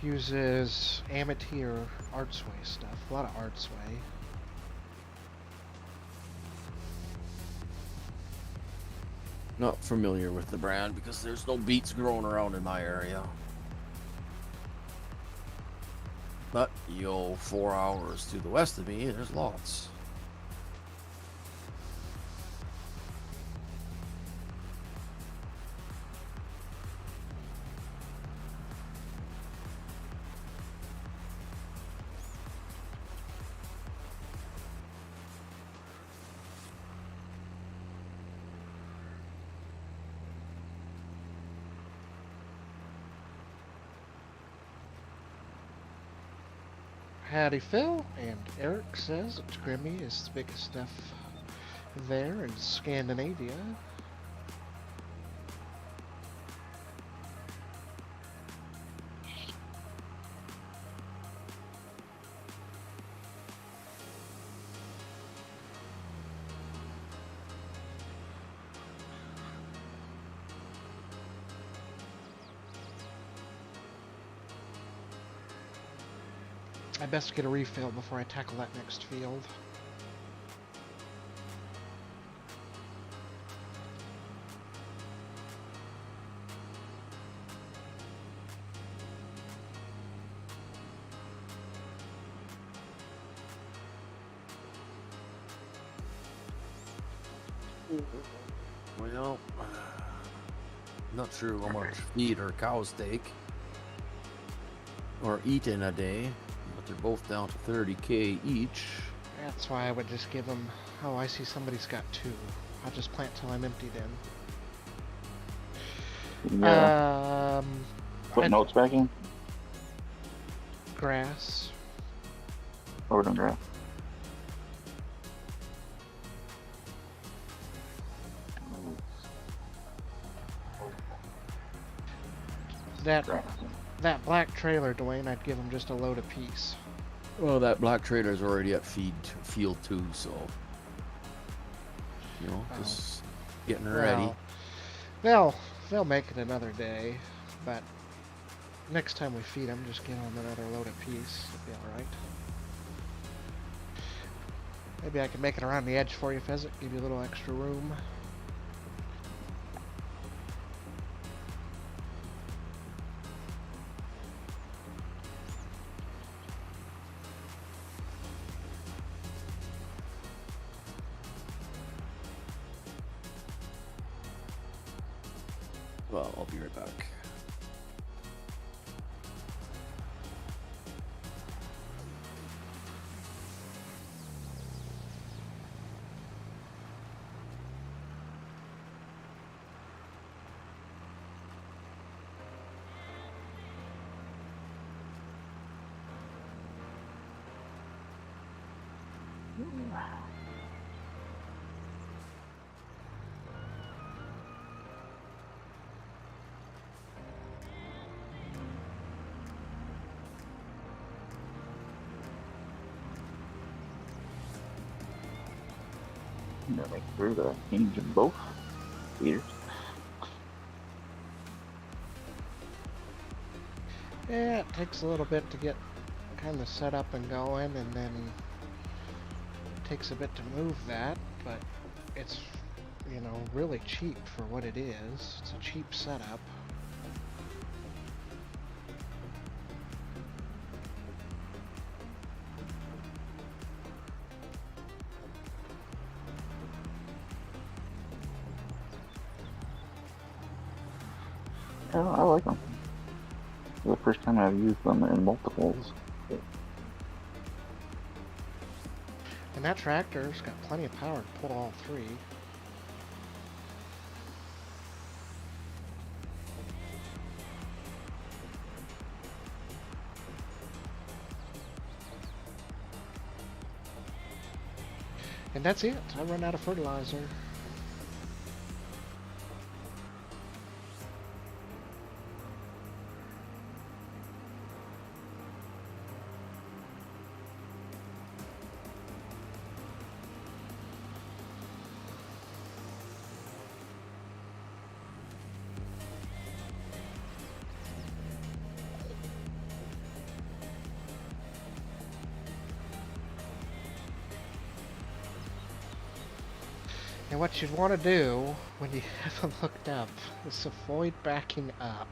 uses Amity or Artsway stuff. A lot of Artsway. Not familiar with the brand because there's no beets growing around in my area. But, 4 hours to the west of me, there's lots. Howdy Phil, and Eric says that Grimmy is the biggest stuff there in Scandinavia. I best get a refill before I tackle that next field. Well, not sure how much feed our cows take or eat in a day, but they're both down to 30K each. That's why I would just give them... Oh, I see somebody's got 2. I'll just plant till I'm emptied in. Yeah. Put notes back in? Grass. Or doing grass? That black trailer, Dwayne, I'd give him just a load apiece. Well, that black trailer's already at field 2, so you know, just getting ready. They'll make it another day, but next time we feed them, just give them another load apiece. It'll be all right. Maybe I can make it around the edge for you, Pheasant. Give you a little extra room. Well, I'll be right back. Gotta make sure that I change in both feeders. Yeah, it takes a little bit to get kind of set up and going, and then it takes a bit to move that, but it's, you know, really cheap for what it is. It's a cheap setup. Yeah, I like them. The first time I've used them in multiples. And that tractor's got plenty of power to pull all 3. And that's it. I run out of fertilizer. And what you'd want to do when you have them hooked up is avoid backing up.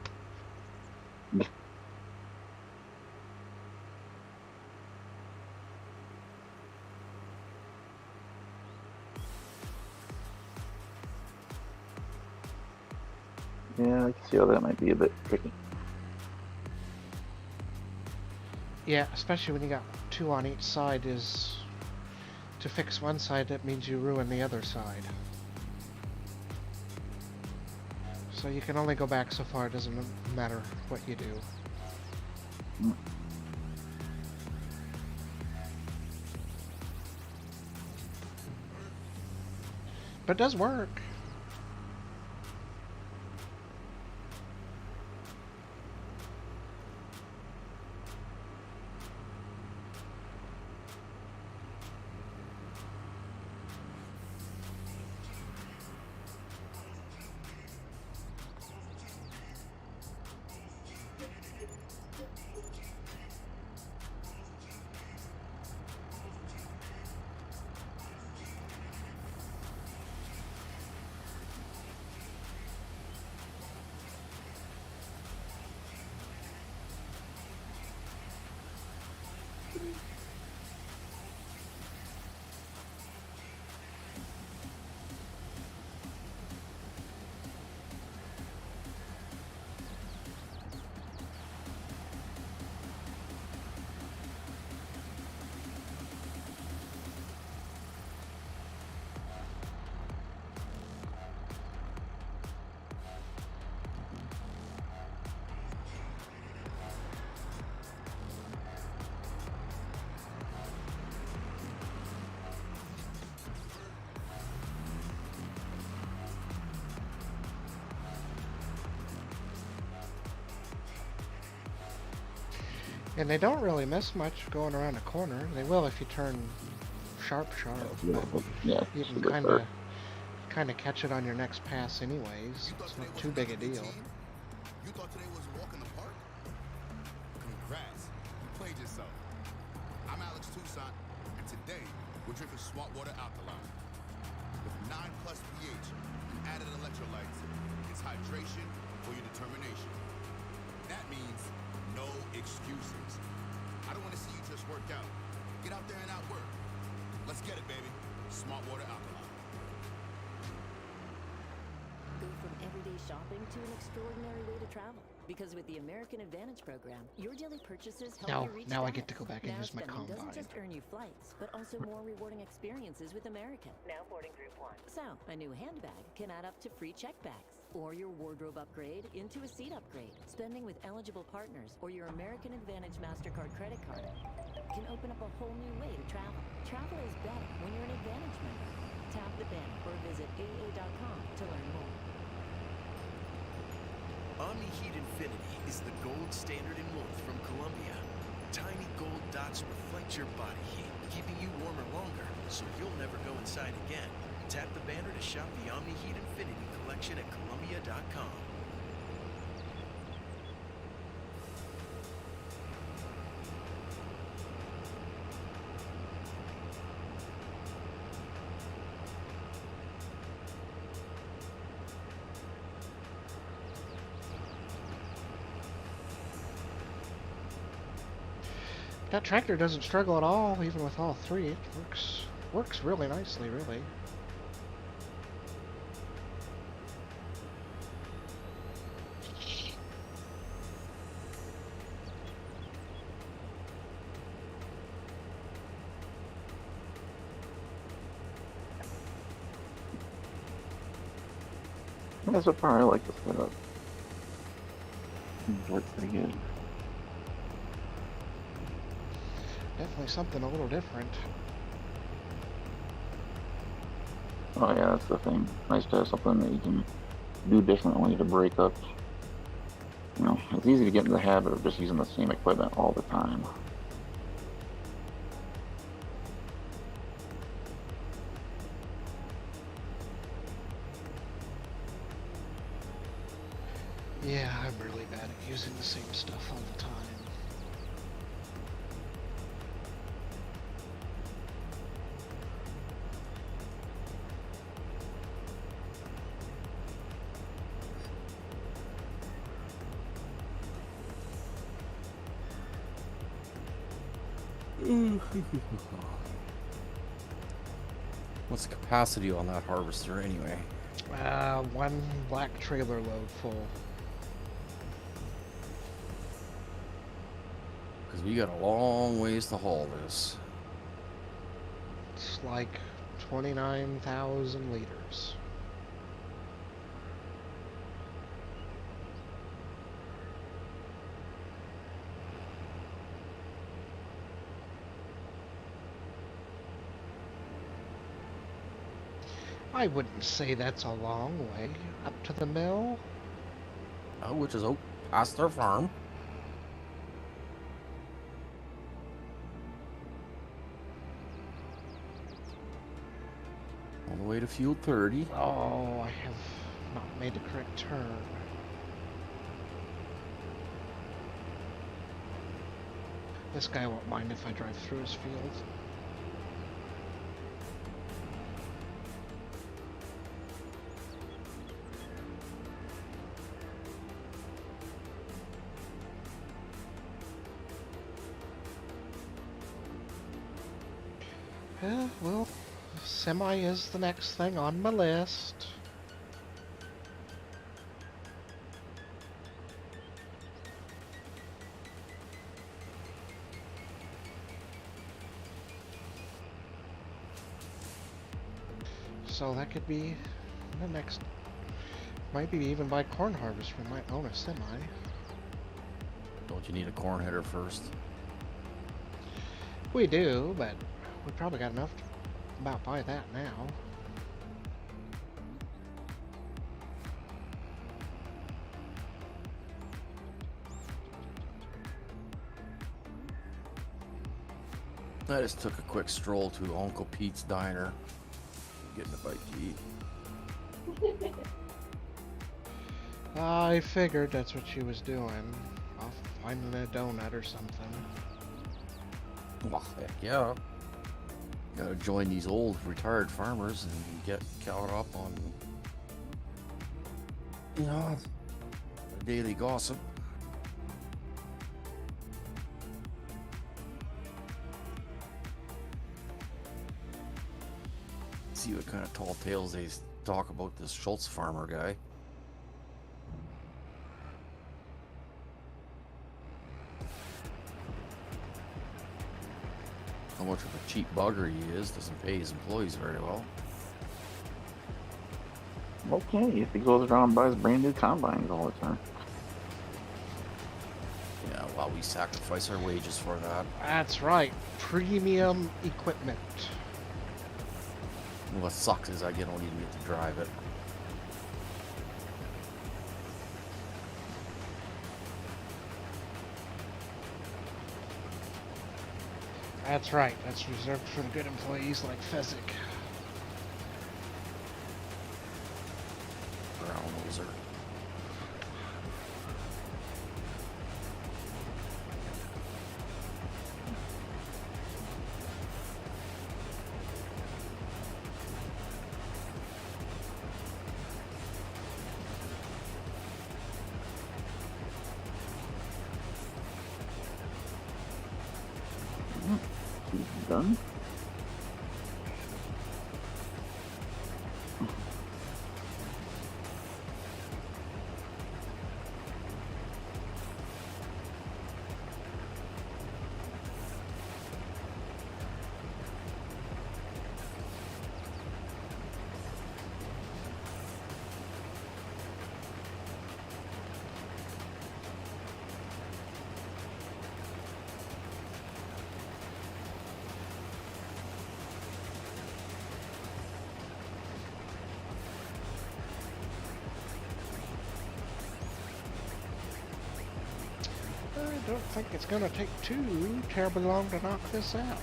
Yeah, I can see how that might be a bit tricky. Yeah, especially when you got 2 on each side. Is to fix one side, that means you ruin the other side. So you can only go back so far. It doesn't matter what you do. But it does work. And they don't really miss much going around a corner. They will if you turn sharp. Yeah, You it's a can good start. kind of catch it on your next pass anyways. It's not too big a deal. You thought today was a walk in the park? Congrats. You played yourself. I'm Alex Toussaint, and today we're drinking Swamp Water Alkaline. With 9+ pH and added electrolytes, it's hydration for your determination. That means no excuses. I don't want to see you just work out. Get out there and outwork. Let's get it, baby. Smart Water Alkaline. Go from everyday shopping to an extraordinary way to travel. Because with the American Advantage program, your daily purchases help you reach Now I status. get to go back and Now use my spending combine. doesn't just earn you flights, but also more rewarding experiences with American. Now boarding group 1. So, a new handbag can add up to free check bags. Or your wardrobe upgrade into a seat upgrade. Spending with eligible partners or your American Advantage MasterCard credit card can open up a whole new way to travel. Travel is better when you're an Advantage member. Tap the banner or visit AA.com to learn more. Omni-Heat Infinity is the gold standard in warmth from Columbia. Tiny gold dots reflect your body heat, keeping you warmer longer, so you'll never go inside again. Tap the banner to shop the Omni-Heat Infinity collection at Columbia.com. That tractor doesn't struggle at all, even with all three. It works really nicely, really. Yeah, so far I like the setup. It works pretty good. Definitely something a little different. Oh yeah, that's the thing. Nice to have something that you can do differently to break up. You know, it's easy to get in the habit of just using the same equipment all the time. Yeah, I'm really bad at using the same stuff all the time. What's the capacity on that harvester anyway? One black trailer load full. Because we got a long ways to haul this. It's like 29,000 liters. I wouldn't say that's a long way up to the mill. Which is past our farm. All the way to Field 30. Oh, I have not made the correct turn. This guy won't mind if I drive through his field. Yeah, well, semi is the next thing on my list. So that could be the next. Might be even by corn harvest. We might own a semi. Don't you need a corn header first? We do, but we probably got enough to about buy that now. I just took a quick stroll to Uncle Pete's Diner, getting a bite to eat. I figured that's what she was doing. Off finding a donut or something. Well, heck yeah. Gotta join these old retired farmers and get caught up on, you know, the daily gossip. See what kind of tall tales they talk about this Schultz farmer guy. How much of a cheap bugger he is, doesn't pay his employees very well. Okay, if he goes around and buys brand new combines all the time. Yeah, well, we sacrifice our wages for that. That's right. Premium equipment. What sucks is I don't even get to drive it. That's right. That's reserved for the good employees like Fezzik. Brown noser. Done. I don't think it's going to take too terribly long to knock this out.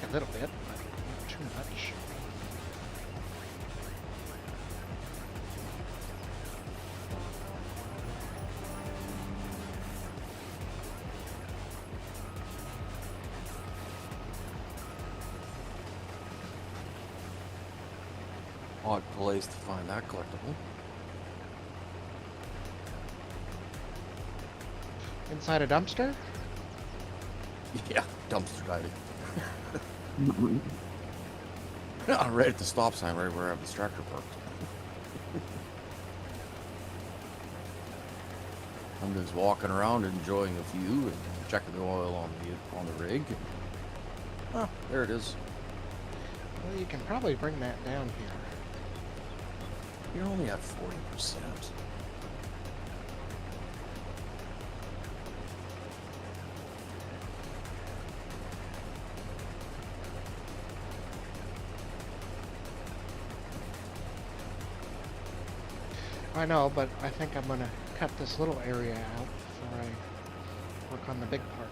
Take a little bit, but not too much. Odd place to find that collectible. Inside a dumpster? Yeah, dumpster diving. Right at the stop sign, right where I have the tractor parked. I'm just walking around enjoying a view and checking the oil on the rig. Oh, there it is. Well, you can probably bring that down here. You're only at 40%. I know, but I think I'm going to cut this little area out before I work on the big part.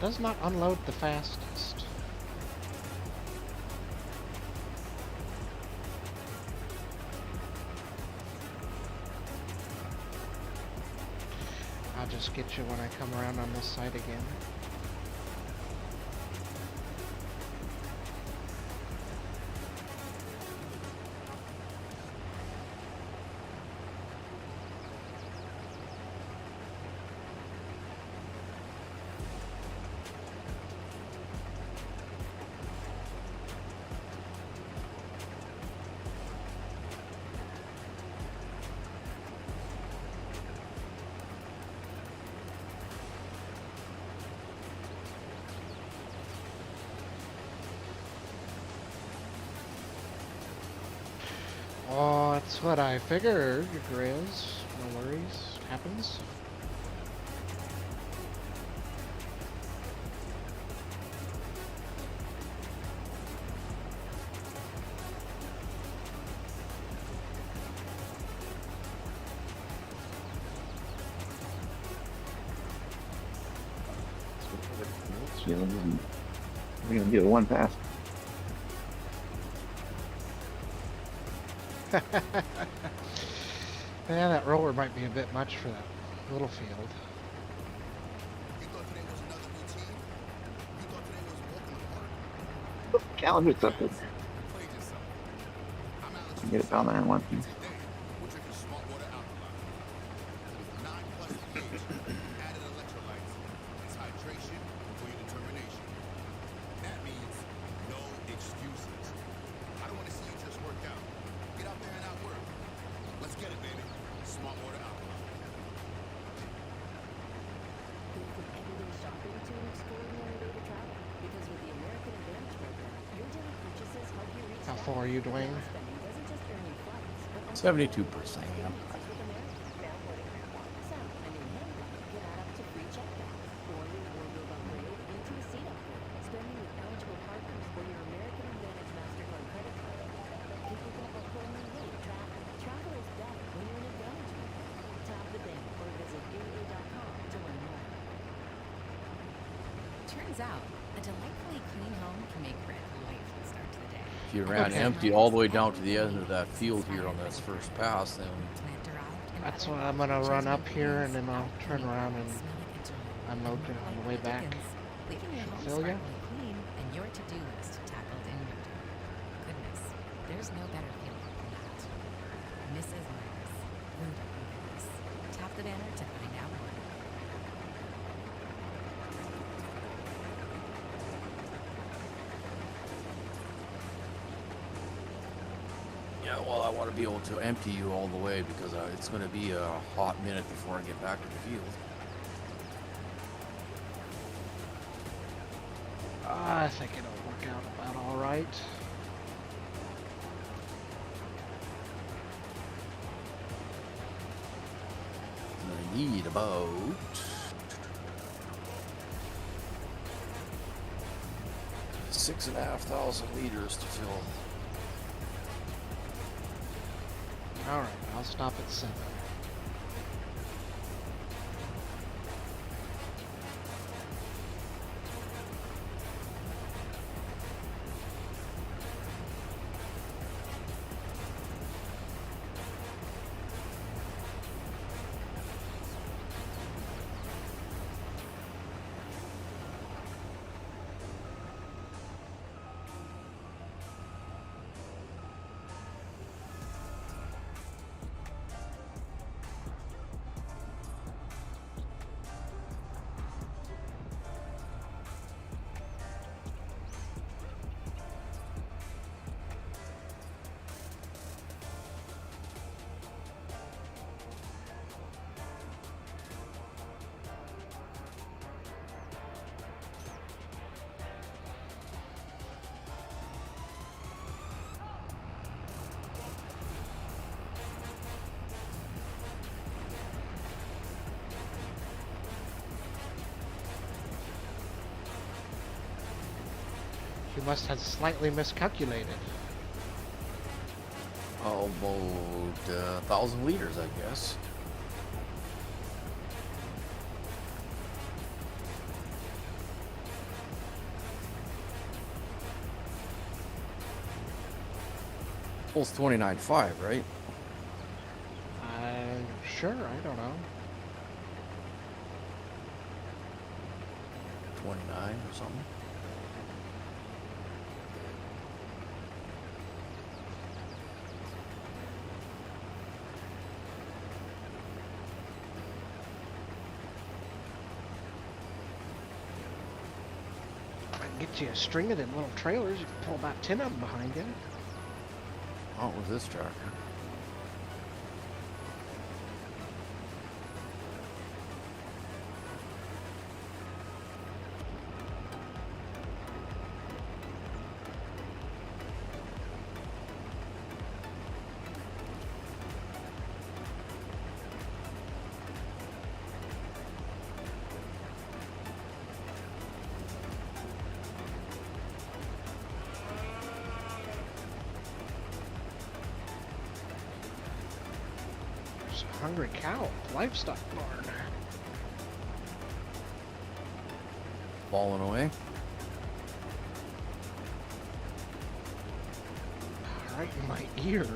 does not unload the fastest. I'll just get you when I come around on this side again. Oh, that's what I figured, Grizz. No worries. Happens. We're gonna do one pass. Yeah, that roller might be a bit much for that little field. You thought today was another routine? You thought today was a walk in the park? Calendar accepted. You played yourself. I'm Alex. Get it down there in one piece. Today, we're drinking smart water alkaline. With 9+ pH, added electrolytes. It's hydration for your determination. That means no excuses. I don't want to see you just work out. Get out there and outwork. Let's get it, baby. Smart water alkaline. Go from everyday shopping to an extraordinary way to travel. Because with the American Advantage program, your daily purchases help you reach How far are you, Dwayne? spending doesn't just earn you flights, but also 72%. with American. Now loading coupon. So, a new handbag can add up to free check back. Or your wardrobe upgrade into a seat upgrade. Spending with eligible partners or your American Advantage MasterCard credit card. Can open up a whole new way to travel. Travel is better when you're an Advantage member. Tap the bank or visit AA.com to learn more. Turns out, a delightfully clean home can make for a delightful start to the day. If you ran empty all the way down to the end of that field here on this first pass, then That's what I'm gonna run up here and then I'll turn around and unload it on the way back. Leaving your home Feel ya? sparkly clean and your to-do list tackled in no time. Goodness, there's no better feeling than that. Mrs. Myers, root of happiness. Tap the banner to find out more. yeah, well, I want to be able to empty you all the way because it's going to be a hot minute before I get back to the field. I think it'll work out about all right. I need about 6,500 liters to fill. Alright, I'll stop at 7. You must have slightly miscalculated. About 1,000 liters, I guess. Pulls 29.5, right? Sure, I don't know. 29 or something. I can get you a string of them little trailers. You can pull about 10 of them behind you. Oh, it was this tractor. Hungry cow, livestock barn. Falling away. Right in my ear.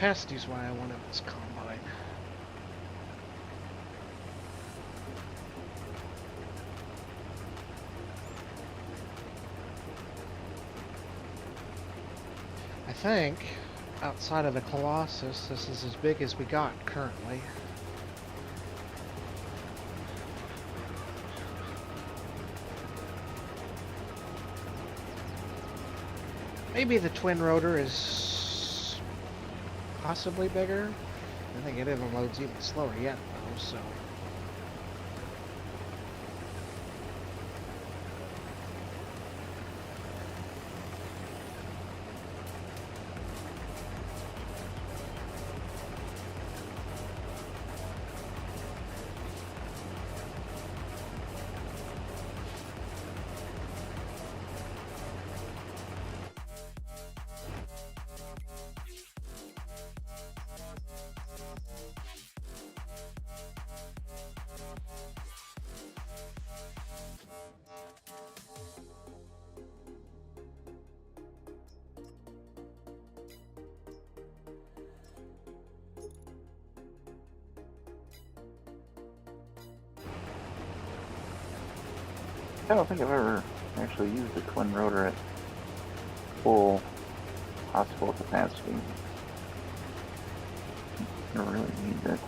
Capacity's why I wanted this combine. I think, outside of the Colossus, this is as big as we got currently. Maybe the twin rotor is possibly bigger. I think it even loads even slower yet though, so. I don't think I've ever actually used a twin rotor at full possible capacity. I don't really need it.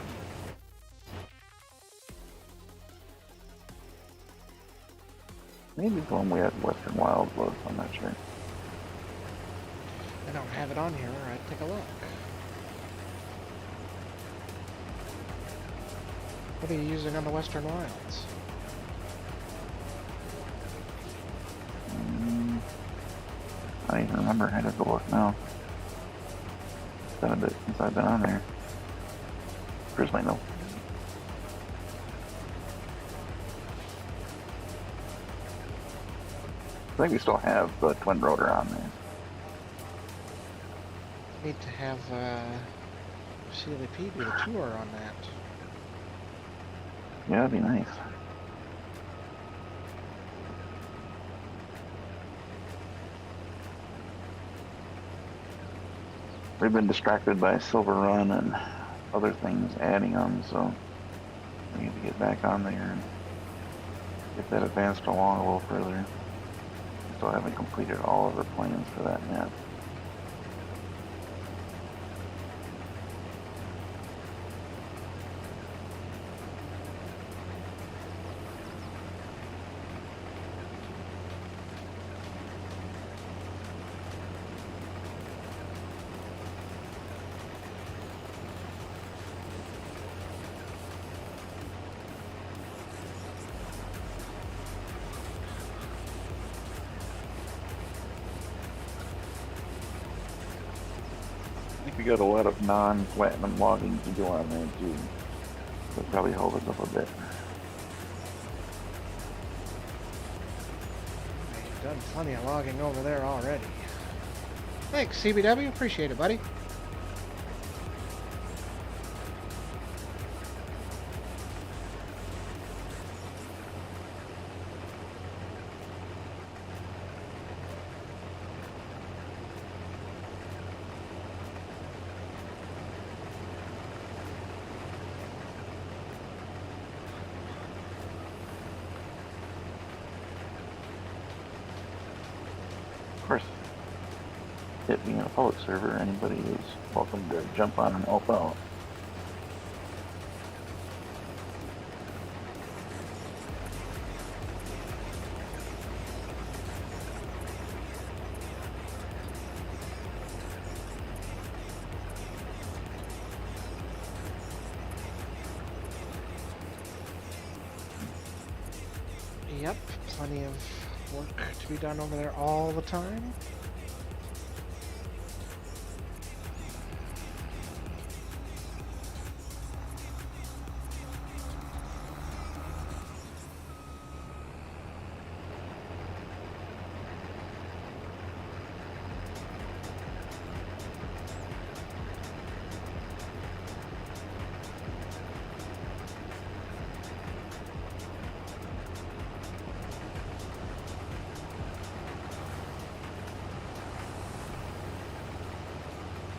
Maybe the one we had Western Wild was, I'm not sure. I don't have it on here, I'd take a look. What are you using on the Western Wilds? I don't even remember. I'd have to look now. It's been a bit since I've been on there. Chris might know. I think we still have the twin rotor on there. Need to have CLP do a tour on that. Yeah, that'd be nice. We've been distracted by Silver Run and other things adding them, so we need to get back on there and Get that advanced along a little further. Still haven't completed all of our plans for that yet. I think we got a lot of non-platinum logging to do on there too. So it'll probably hold us up a bit. You've done plenty of logging over there already. Thanks, CBW. Appreciate it, buddy. Of course, it being a public server, anybody is welcome to jump on and help out. Yep, plenty of work to be done over there all the time.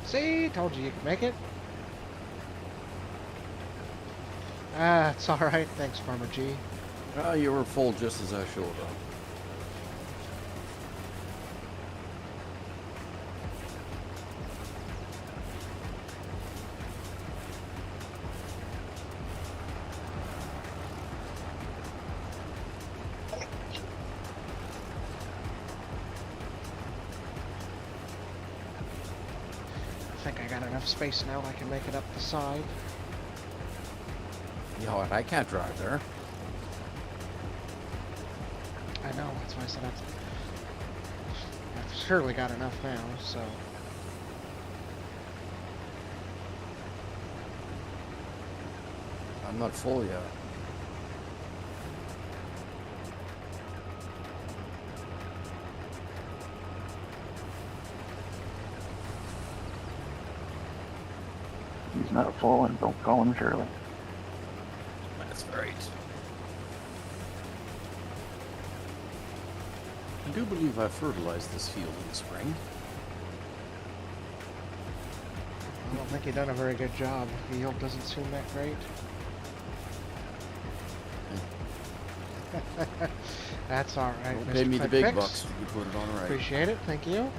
See, told you could make it. Ah, it's alright. Thanks, Farmer G. You were full just as I showed up. I think I got enough space now I can make it up the side. You know what? I can't drive there. I know, that's why I said I've surely got enough now, so. I'm not full yet. He's not full, and don't call him Shirley. That's right. I do believe I fertilized this field in the spring. I don't think you've done a very good job. The yield doesn't seem that great. That's alright, Don't Mr. pay me the Quick big Fix. bucks. You put it on right. Appreciate it, thank you.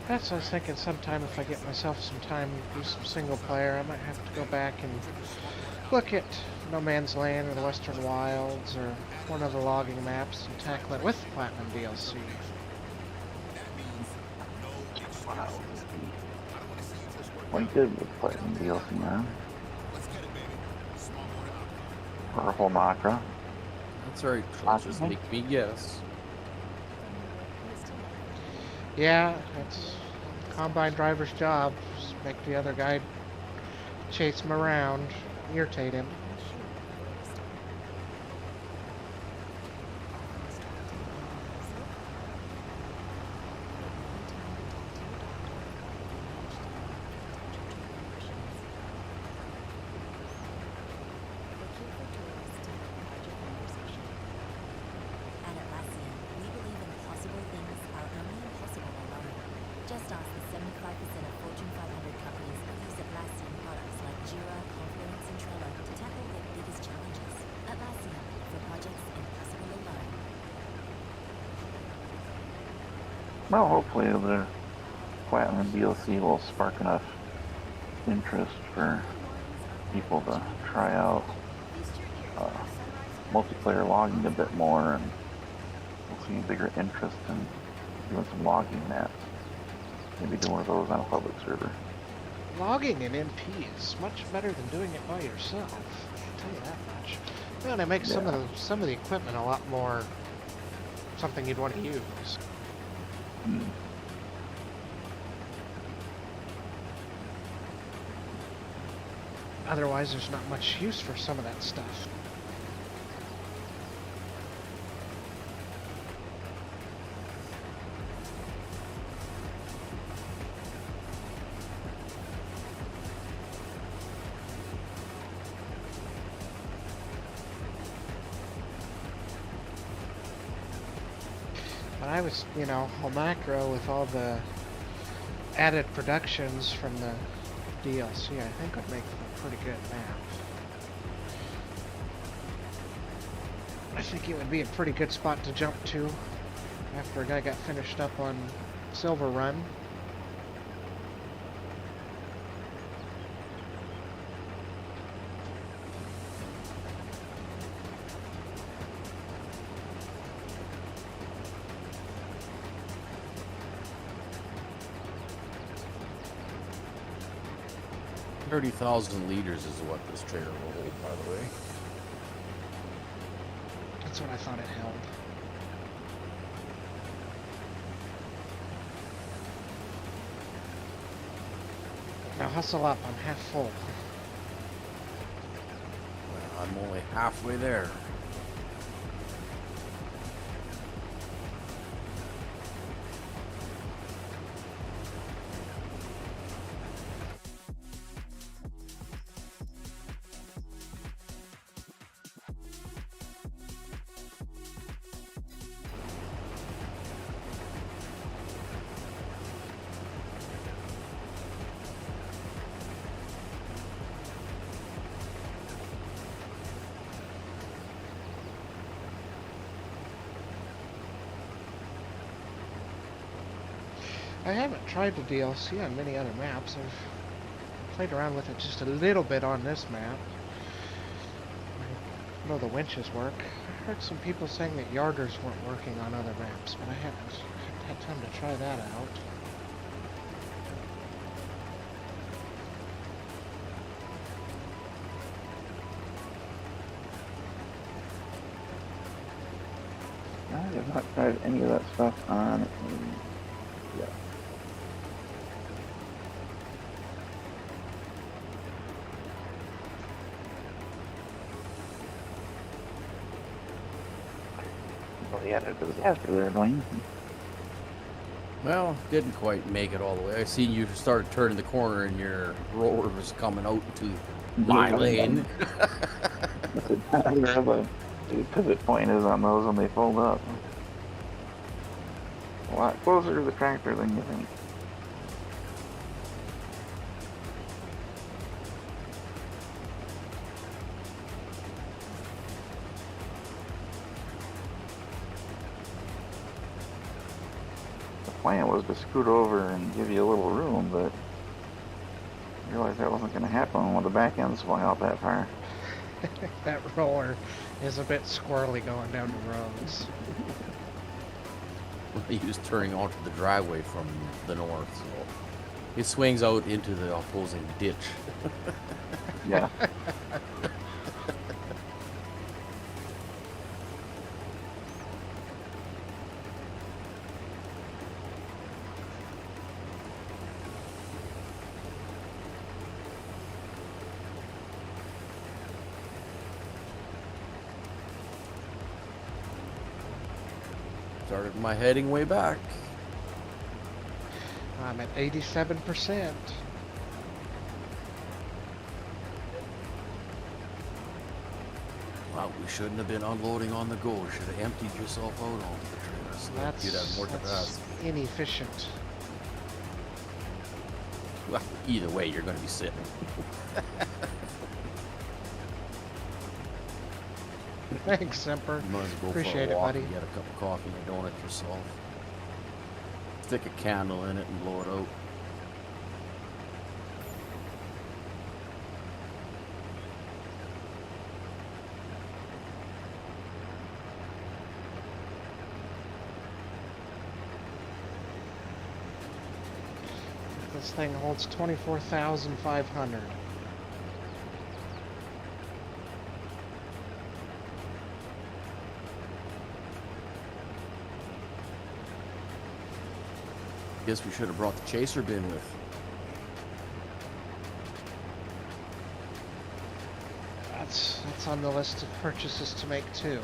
That's what I was thinking. Sometime if I get myself some time to do some single player, I might have to go back and look at No Man's Land or the Western Wilds or one of the logging maps and tackle it with Platinum DLC. Wow. Quite good with Platinum DLC, man. Purple Macra. That's right. Just make me guess. Yeah, that's Combine driver's job. Just make the other guy chase him around, irritate him. At Atlassian, we believe impossible things are only impossible alone. Just ask the 75% of Fortune 500 companies that use Atlassian products like Jira, Confluence, and Trello to tackle their biggest challenges. Atlassian, for projects impossible alone. Well, hopefully the Platinum DLC will spark enough interest for people to try out multiplayer logging a bit more, and we'll see bigger interest in doing some logging maps. Maybe do one of those on a public server. Logging in MP is much better than doing it by yourself. I'll tell you that much. And it makes some of the equipment a lot more something you'd want to use. Otherwise, there's not much use for some of that stuff. But I was, you know, a macro with all the added productions from the DLC, I think would make a pretty good map. I think it would be a pretty good spot to jump to after a guy got finished up on Silver Run. $30,000 liters is what this trailer will hold, by the way. That's what I thought it held. Now hustle up, I'm half full. Well, I'm only halfway there. I haven't tried the DLC on many other maps. I've played around with it just a little bit on this map. I know the winches work. I heard some people saying that yarders weren't working on other maps, but I haven't had time to try that out. I have not tried any of that stuff on yet. Oh, yeah, there's after there, Dwayne. Well, didn't quite make it all the way. I seen you started turning the corner and your roller was coming out into my lane. The pivot point is on those when they fold up. A lot closer to the tractor than you think. The plan was to scoot over and give you a little room, but I realized that wasn't going to happen when the back ends fly out that far. That roller is a bit squirrely going down the roads. He was turning onto the driveway from the north, so it swings out into the opposing ditch. Yeah. started my heading way back. I'm at 87%. Well, we shouldn't have been unloading on the go. You should have emptied yourself out onto the trailer so that you'd have more That's capacity. inefficient. Well, either way, you're going to be sitting. Thanks, Semper. You might as well go Appreciate for a it, walk buddy. and get a cup of coffee and a donut yourself. Stick a candle in it and blow it out. This thing holds 24,500. Guess we should have brought the chaser bin with. That's on the list of purchases to make too.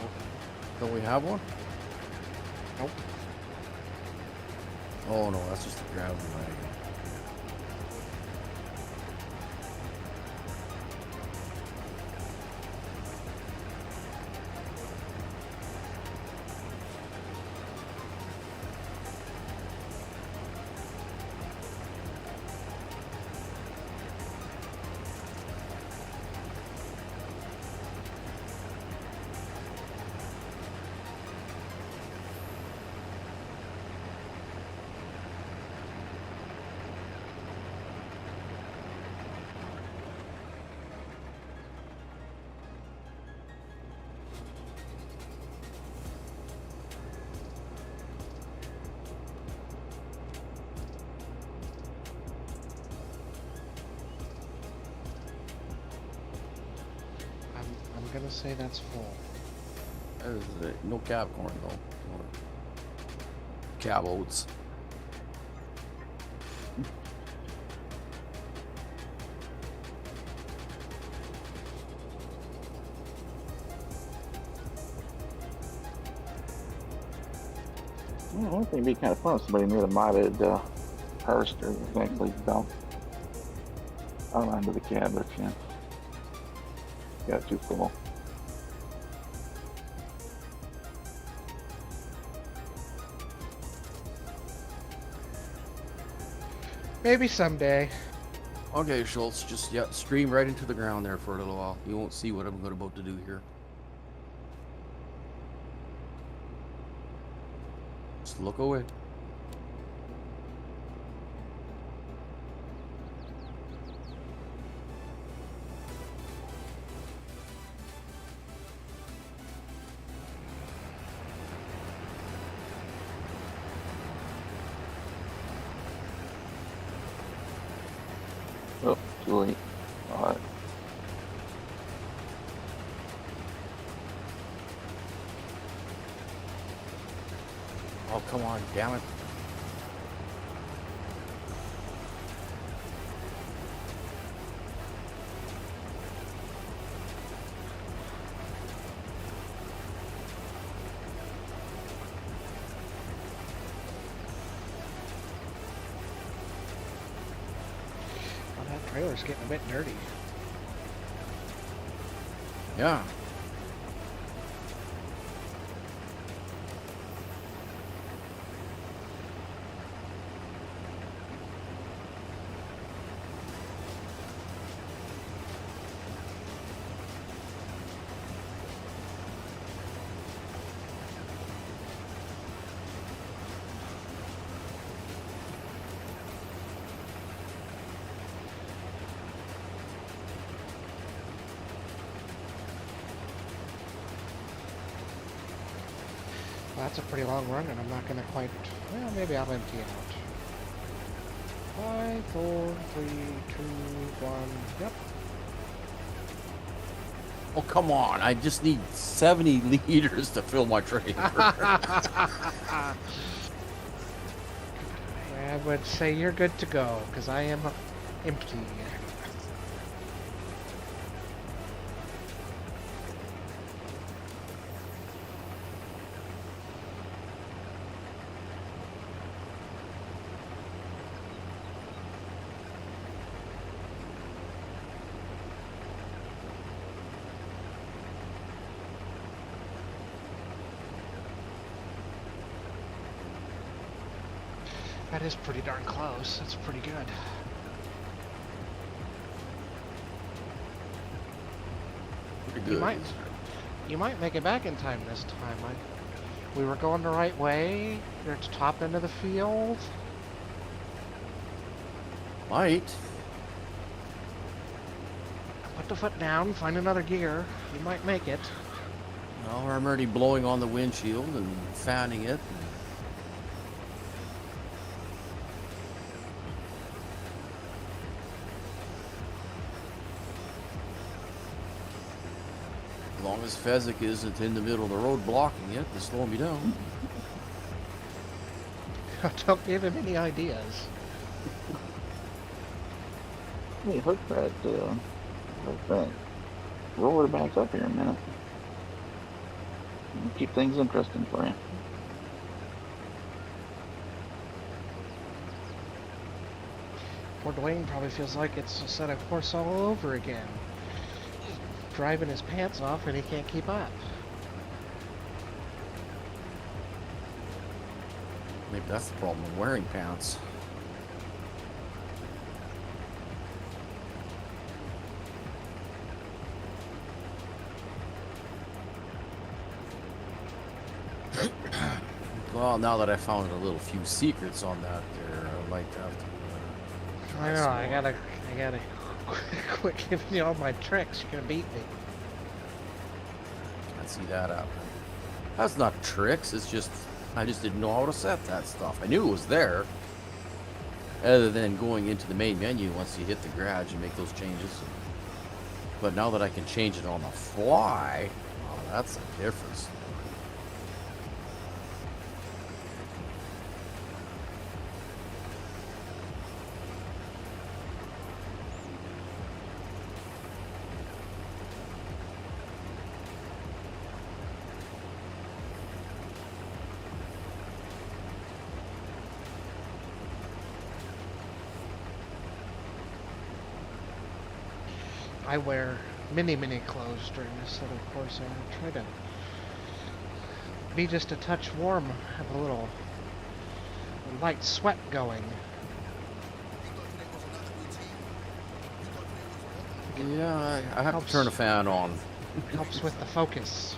Don't we have one? Nope. Oh no, that's just a gravel wagon. I'm gonna say that's full. That is it. No cab corn though. Cab oats. I think it'd be kind of fun if somebody made a modded harvester that can actually dump out onto the cab if you got too full. Maybe someday. Okay, Schultz, just stream right into the ground there for a little while. You won't see what I'm about to do here. Just look away. Oh, too late. Alright. Oh, come on, damn it. Well, that trailer's getting a bit dirty. Yeah. Well, that's a pretty long run, and I'm not gonna quite. Well, maybe I'll empty it out. 5, 4, 3, 2, 1. Yep. Oh, come on. I just need 70 liters to fill my trailer. I would say you're good to go, because I am empty. That is pretty darn close. That's pretty good. Pretty good. You might make it back in time this time. We were going the right way. You're at the top end of the field. Might. Put the foot down, find another gear. You might make it. No, I'm already blowing on the windshield and fanning it. As long as Fezzik isn't in the middle of the road blocking it to slow me down. Don't give him any ideas. Hey, hook that roller back up here a minute. Keep things interesting for you. Poor Dwayne probably feels like it's a set of course all over again. Driving his pants off and he can't keep up. Maybe that's the problem with wearing pants. Well, now that I found a little few secrets on that there, I might have to I know, I gotta quit giving you all my tricks. You're gonna beat me. Can't see that happening. That's not tricks, it's just, I just didn't know how to set that stuff. I knew it was there, other than going into the main menu once you hit the garage and make those changes. But now that I can change it on the fly, oh, that's a difference. I wear many clothes during this set of course. I try to be just a touch warm, have a little light sweat going. Yeah, I have to turn a fan on. Helps with the focus.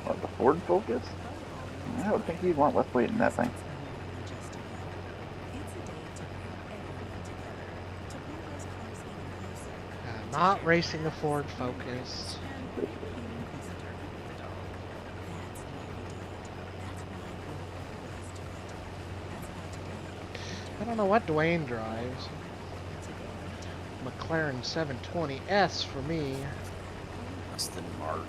What, the Ford Focus? I don't think you'd want left weight in that thing. Not racing a Ford Focus. I don't know what Dwayne drives. McLaren 720S for me. Aston Martin.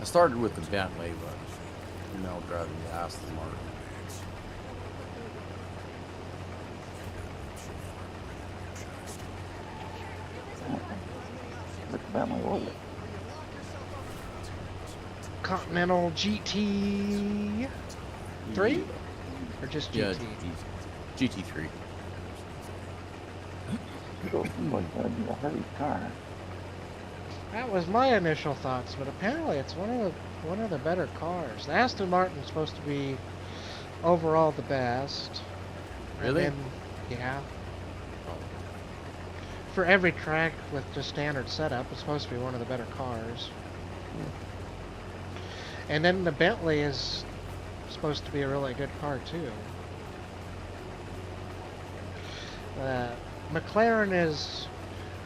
I started with the Bentley, but now driving the Aston Martin. Continental GT 3? Or just GT? Yeah, GT3. Like a heavy car. That was my initial thoughts, but apparently it's one of the better cars. The Aston Martin's supposed to be overall the best. Really? And then, yeah. For every track with just standard setup, it's supposed to be one of the better cars. And then the Bentley is supposed to be a really good car too. McLaren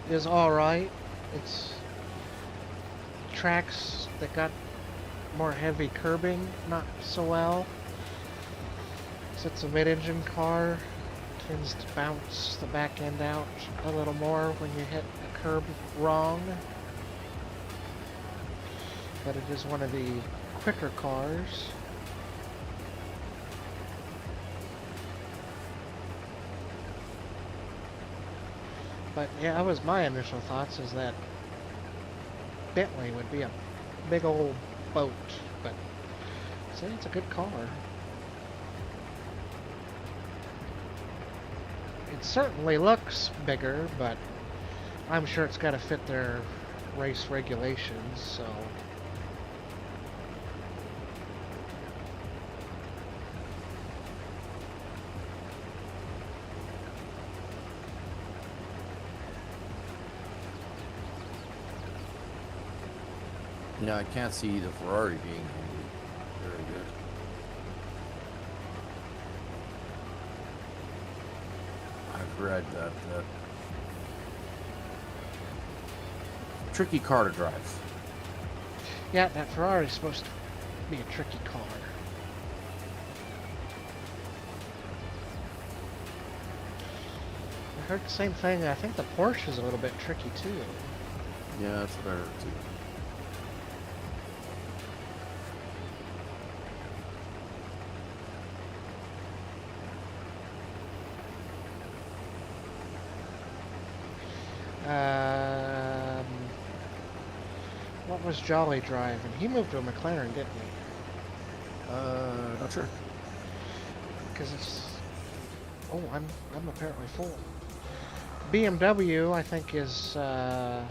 is all right. It's tracks that got more heavy curbing, not so well. So it's a mid-engine car. Tends to bounce the back end out a little more when you hit a curb wrong. But it is one of the quicker cars. But yeah, that was my initial thoughts, is that Bentley would be a big old boat, but see, it's a good car. It certainly looks bigger, but I'm sure it's got to fit their race regulations, so. Yeah, I can't see the Ferrari being very good. I've read that tricky car to drive. Yeah, that Ferrari's supposed to be a tricky car. I heard the same thing. I think the Porsche is a little bit tricky too. Yeah, that's what I heard too. What was Jolly driving? He moved to a McLaren, didn't he? Not sure. Because it's... Oh, I'm apparently full. BMW, I think, is a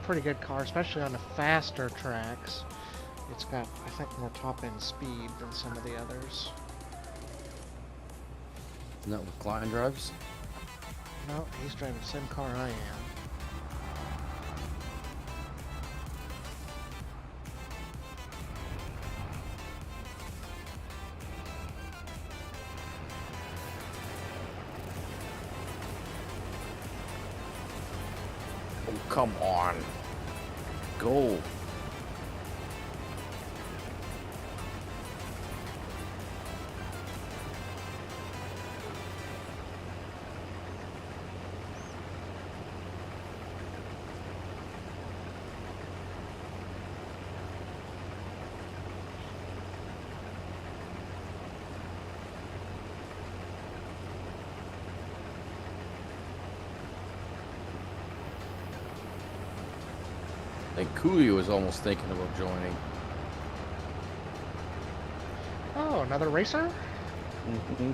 pretty good car, especially on the faster tracks. It's got, I think, more top-end speed than some of the others. Isn't that what Klein drives? No, he's driving the same car I am. Oh, come on. Go. I think Cooley was almost thinking about joining. Oh, another racer? Mm-hmm.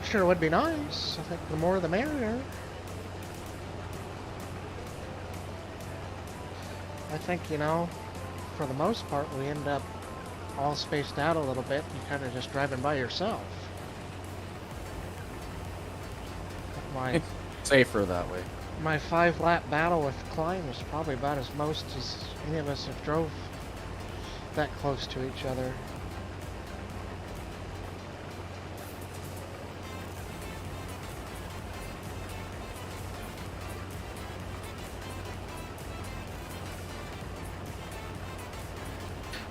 Sure would be nice. I think the more the merrier. I think, you know, for the most part, we end up all spaced out a little bit. You're kind of just driving by yourself. My safer that way. My 5-lap battle with Klein was probably about as most as any of us have drove that close to each other.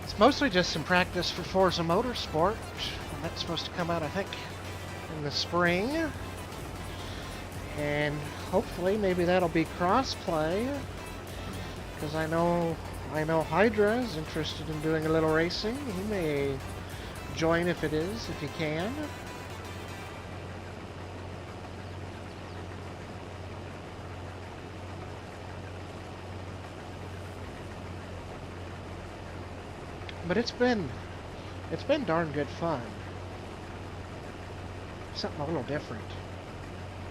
It's mostly just some practice for Forza Motorsport, and that's supposed to come out, I think, in the spring. And hopefully maybe that'll be crossplay, because I know Hydra is interested in doing a little racing. He may join if it is, if he can. But it's been darn good fun. Something a little different.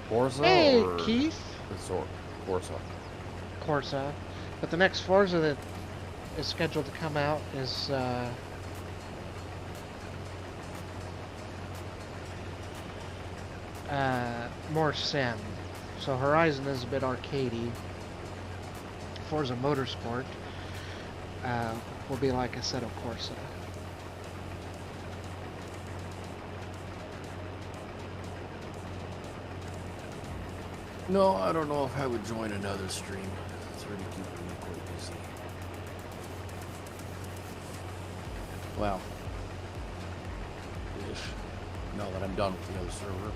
Forza? Hey, or Keith. Forza. Forza. But the next Forza that is scheduled to come out is more sim. So Horizon is a bit arcadey. Forza Motorsport will be like Assetto Corsa. No, I don't know if I would join another stream. It's really keeping me quite busy. Well, ish. Now that I'm done with the other server,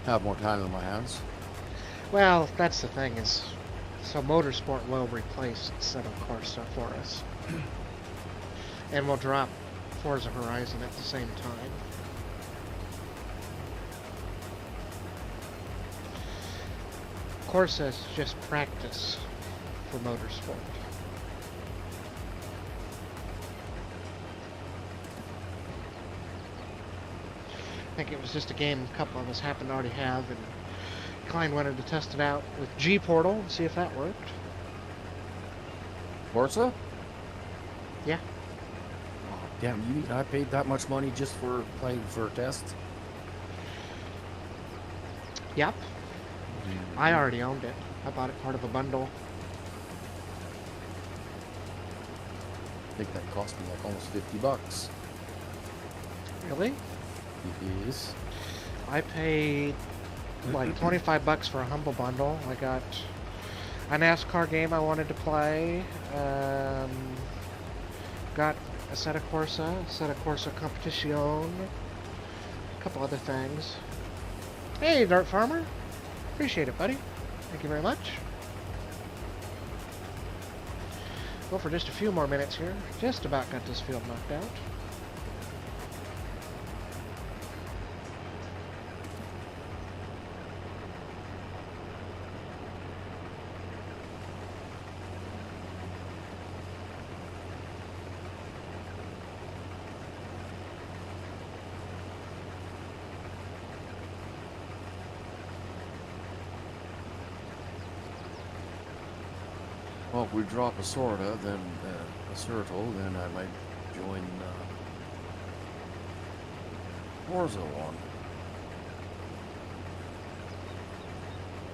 have more time on my hands. Well, that's the thing is, so Motorsport will replace Assetto Corsa for us, and we'll drop Forza Horizon at the same time. Corsa is just practice for motorsport. I think it was just a game a couple of us happened to already have, and Klein wanted to test it out with G Portal and see if that worked. Forza? Yeah. Oh, damn, you mean I paid that much money just for playing for a test? Yep. I already owned it. I bought it part of a bundle. I think that cost me like almost $50. Really? Yes. I paid like $25 for a humble bundle. I got a NASCAR game I wanted to play. Got a set of Corsa Competition, a couple other things. Hey, Dart Farmer. Appreciate it, buddy. Thank you very much. Go for just a few more minutes here. Just about got this field knocked out. Well, if we drop a sorta, then a Sertal, then I might join Forza one.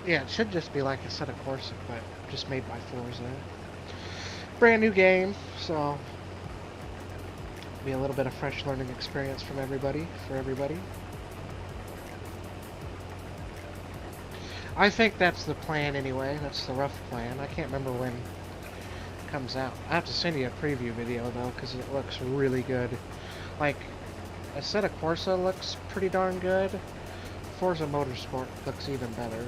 Yeah, it should just be like a set of Corsa, but just made by Forza. Brand new game, so be a little bit of fresh learning experience from everybody, for everybody. I think that's the plan anyway. That's the rough plan. I can't remember when it comes out. I have to send you a preview video though, because it looks really good. Like, a set of Corsa looks pretty darn good. Forza Motorsport looks even better.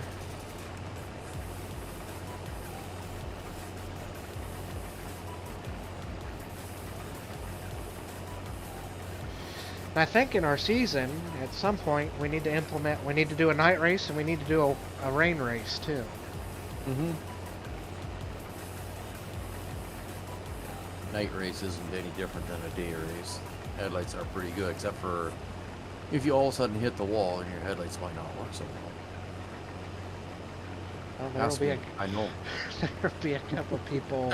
I think in our season, at some point, we need to do a night race and we need to do a rain race too. Mm-hmm. Night race isn't any different than a day race. Headlights are pretty good, except for if you all of a sudden hit the wall and your headlights might not work so well. Well, I know. There'll be a couple of people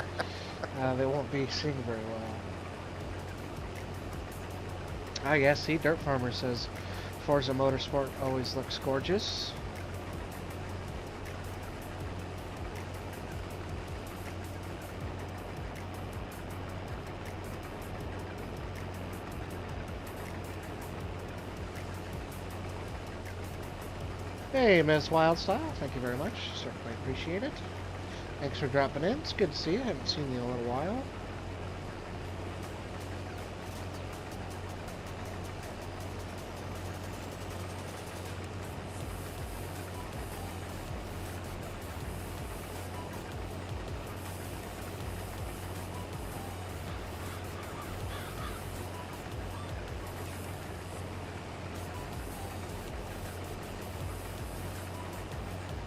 that won't be seeing very well. I guess, see, Dirt Farmer says Forza Motorsport always looks gorgeous. Hey, Ms. Wildstyle, thank you very much. Certainly appreciate it. Thanks for dropping in. It's good to see you. Haven't seen you in a little while.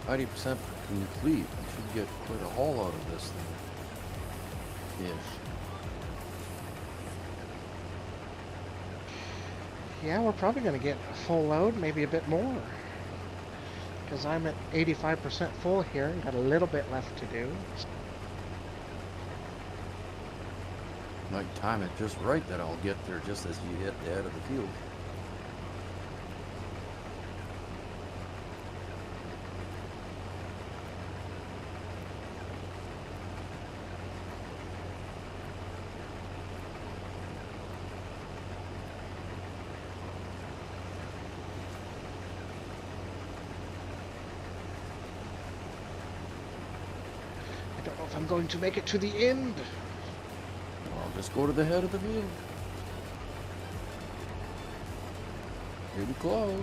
90% complete. I should get quite a haul out of this thing. Ish. Yeah, we're probably going to get a full load, maybe a bit more. Because I'm at 85% full here and got a little bit left to do. Might time it just right that I'll get there just as you hit the head of the field. I don't know if I'm going to make it to the end. I'll just go to the head of the field. Pretty close.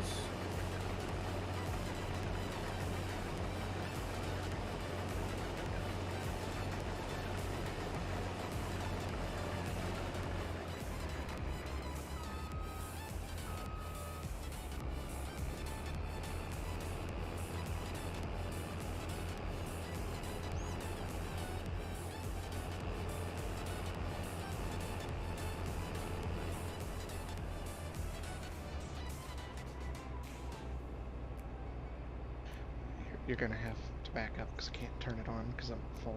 you're gonna have to back up because I can't turn it on because I'm full.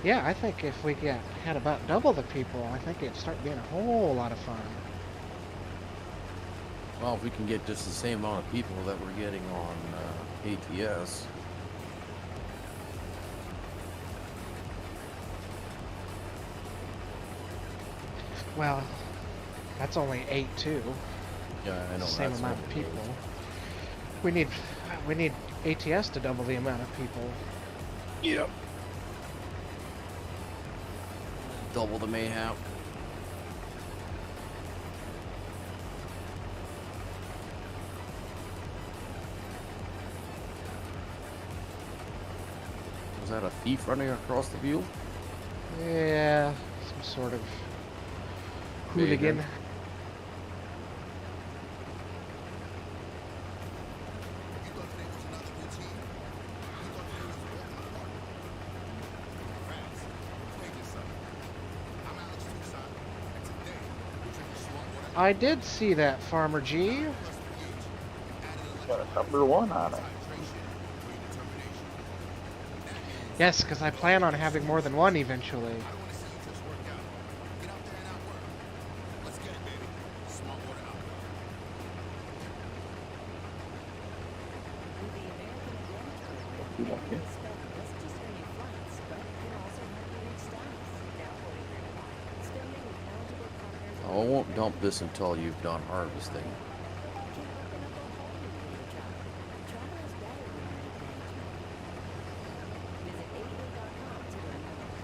Yeah, I think if we had about double the people, I think it'd start being a whole lot of fun. Well, if we can get just the same amount of people that we're getting on ATS. Well, that's only 8 too. Yeah, I know. Same that's amount what of it is. people. We need ATS to double the amount of people. Yep. Double the mayhap. Was that a thief running across the field? Yeah, some sort of Vagrant. hooligan. You thought today was another routine? You thought today was walking the park? Congrats. You played yourself. I'm Alex Tucson, and today we're drinking swamp water. I did see that, Farmer G. Plus pH. Added Got a number 1 on it. hydration for your determination. That means Yes, because I plan on having more than one eventually. I don't want to see you just work out. Get out there and outwork. Let's get it, baby. Swamp water out. With the American Advantage program, You like every it? spend doesn't just earn you flights, but can also help you reach status. Now fully verified. Spending with eligible partners. Oh, I won't dump this until you've done harvesting. Can open up a whole new way to travel. Travel is better when you're an advantage member. Visit AJFarmer.com to learn more.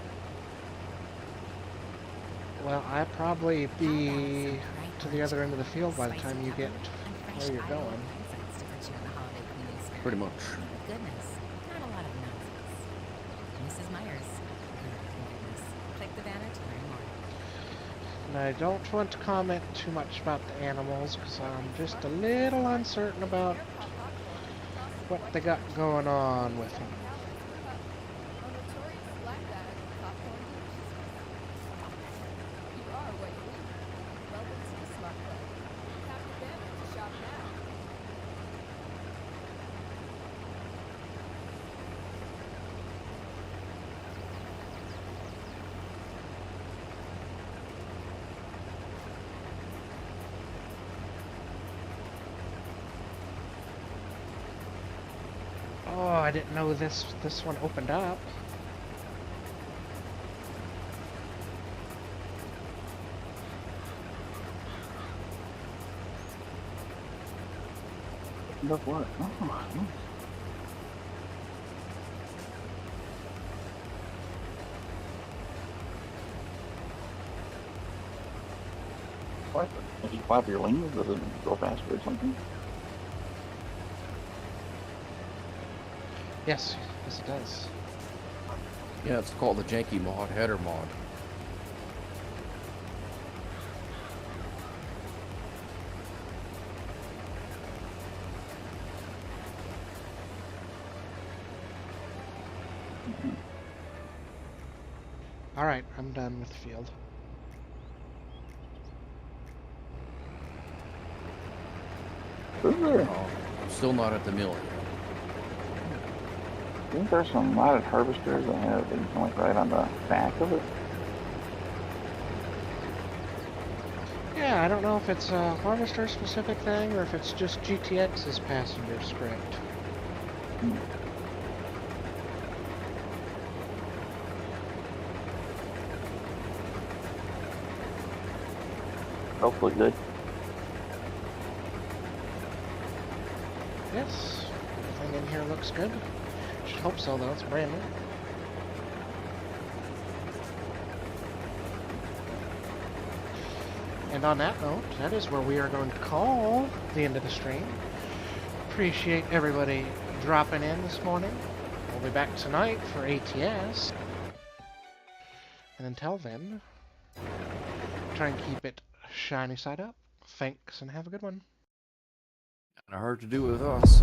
Well, I'd probably be to the other end of the field by the time you get where you're going. Pretty much. Goodness, not a lot of nonsense. Mrs. Myers. Goodness. Click the banner to learn more. And I don't want to comment too much about the animals because I'm just a little uncertain about what they got going on with them. Oh, I didn't know this one opened up. Look what? Oh, nice. What? If you flap your wings, does it go faster or something? Yes, yes it does. Yeah, it's called the janky mod, header mod. Alright, I'm done with the field. Sure. I'm still not at the mill yet. I think there's some modded harvesters that have things like right on the back of it. Yeah, I don't know if it's a harvester specific thing or if it's just GTX's passenger script. Hopefully good. Yes, everything in here looks good. Should hope so though, it's brand new. And on that note, that is where we are going to call the end of the stream. Appreciate everybody dropping in this morning. We'll be back tonight for ATS. And until then, try and keep it shiny side up. Thanks and have a good one. Kinda hard to do with us.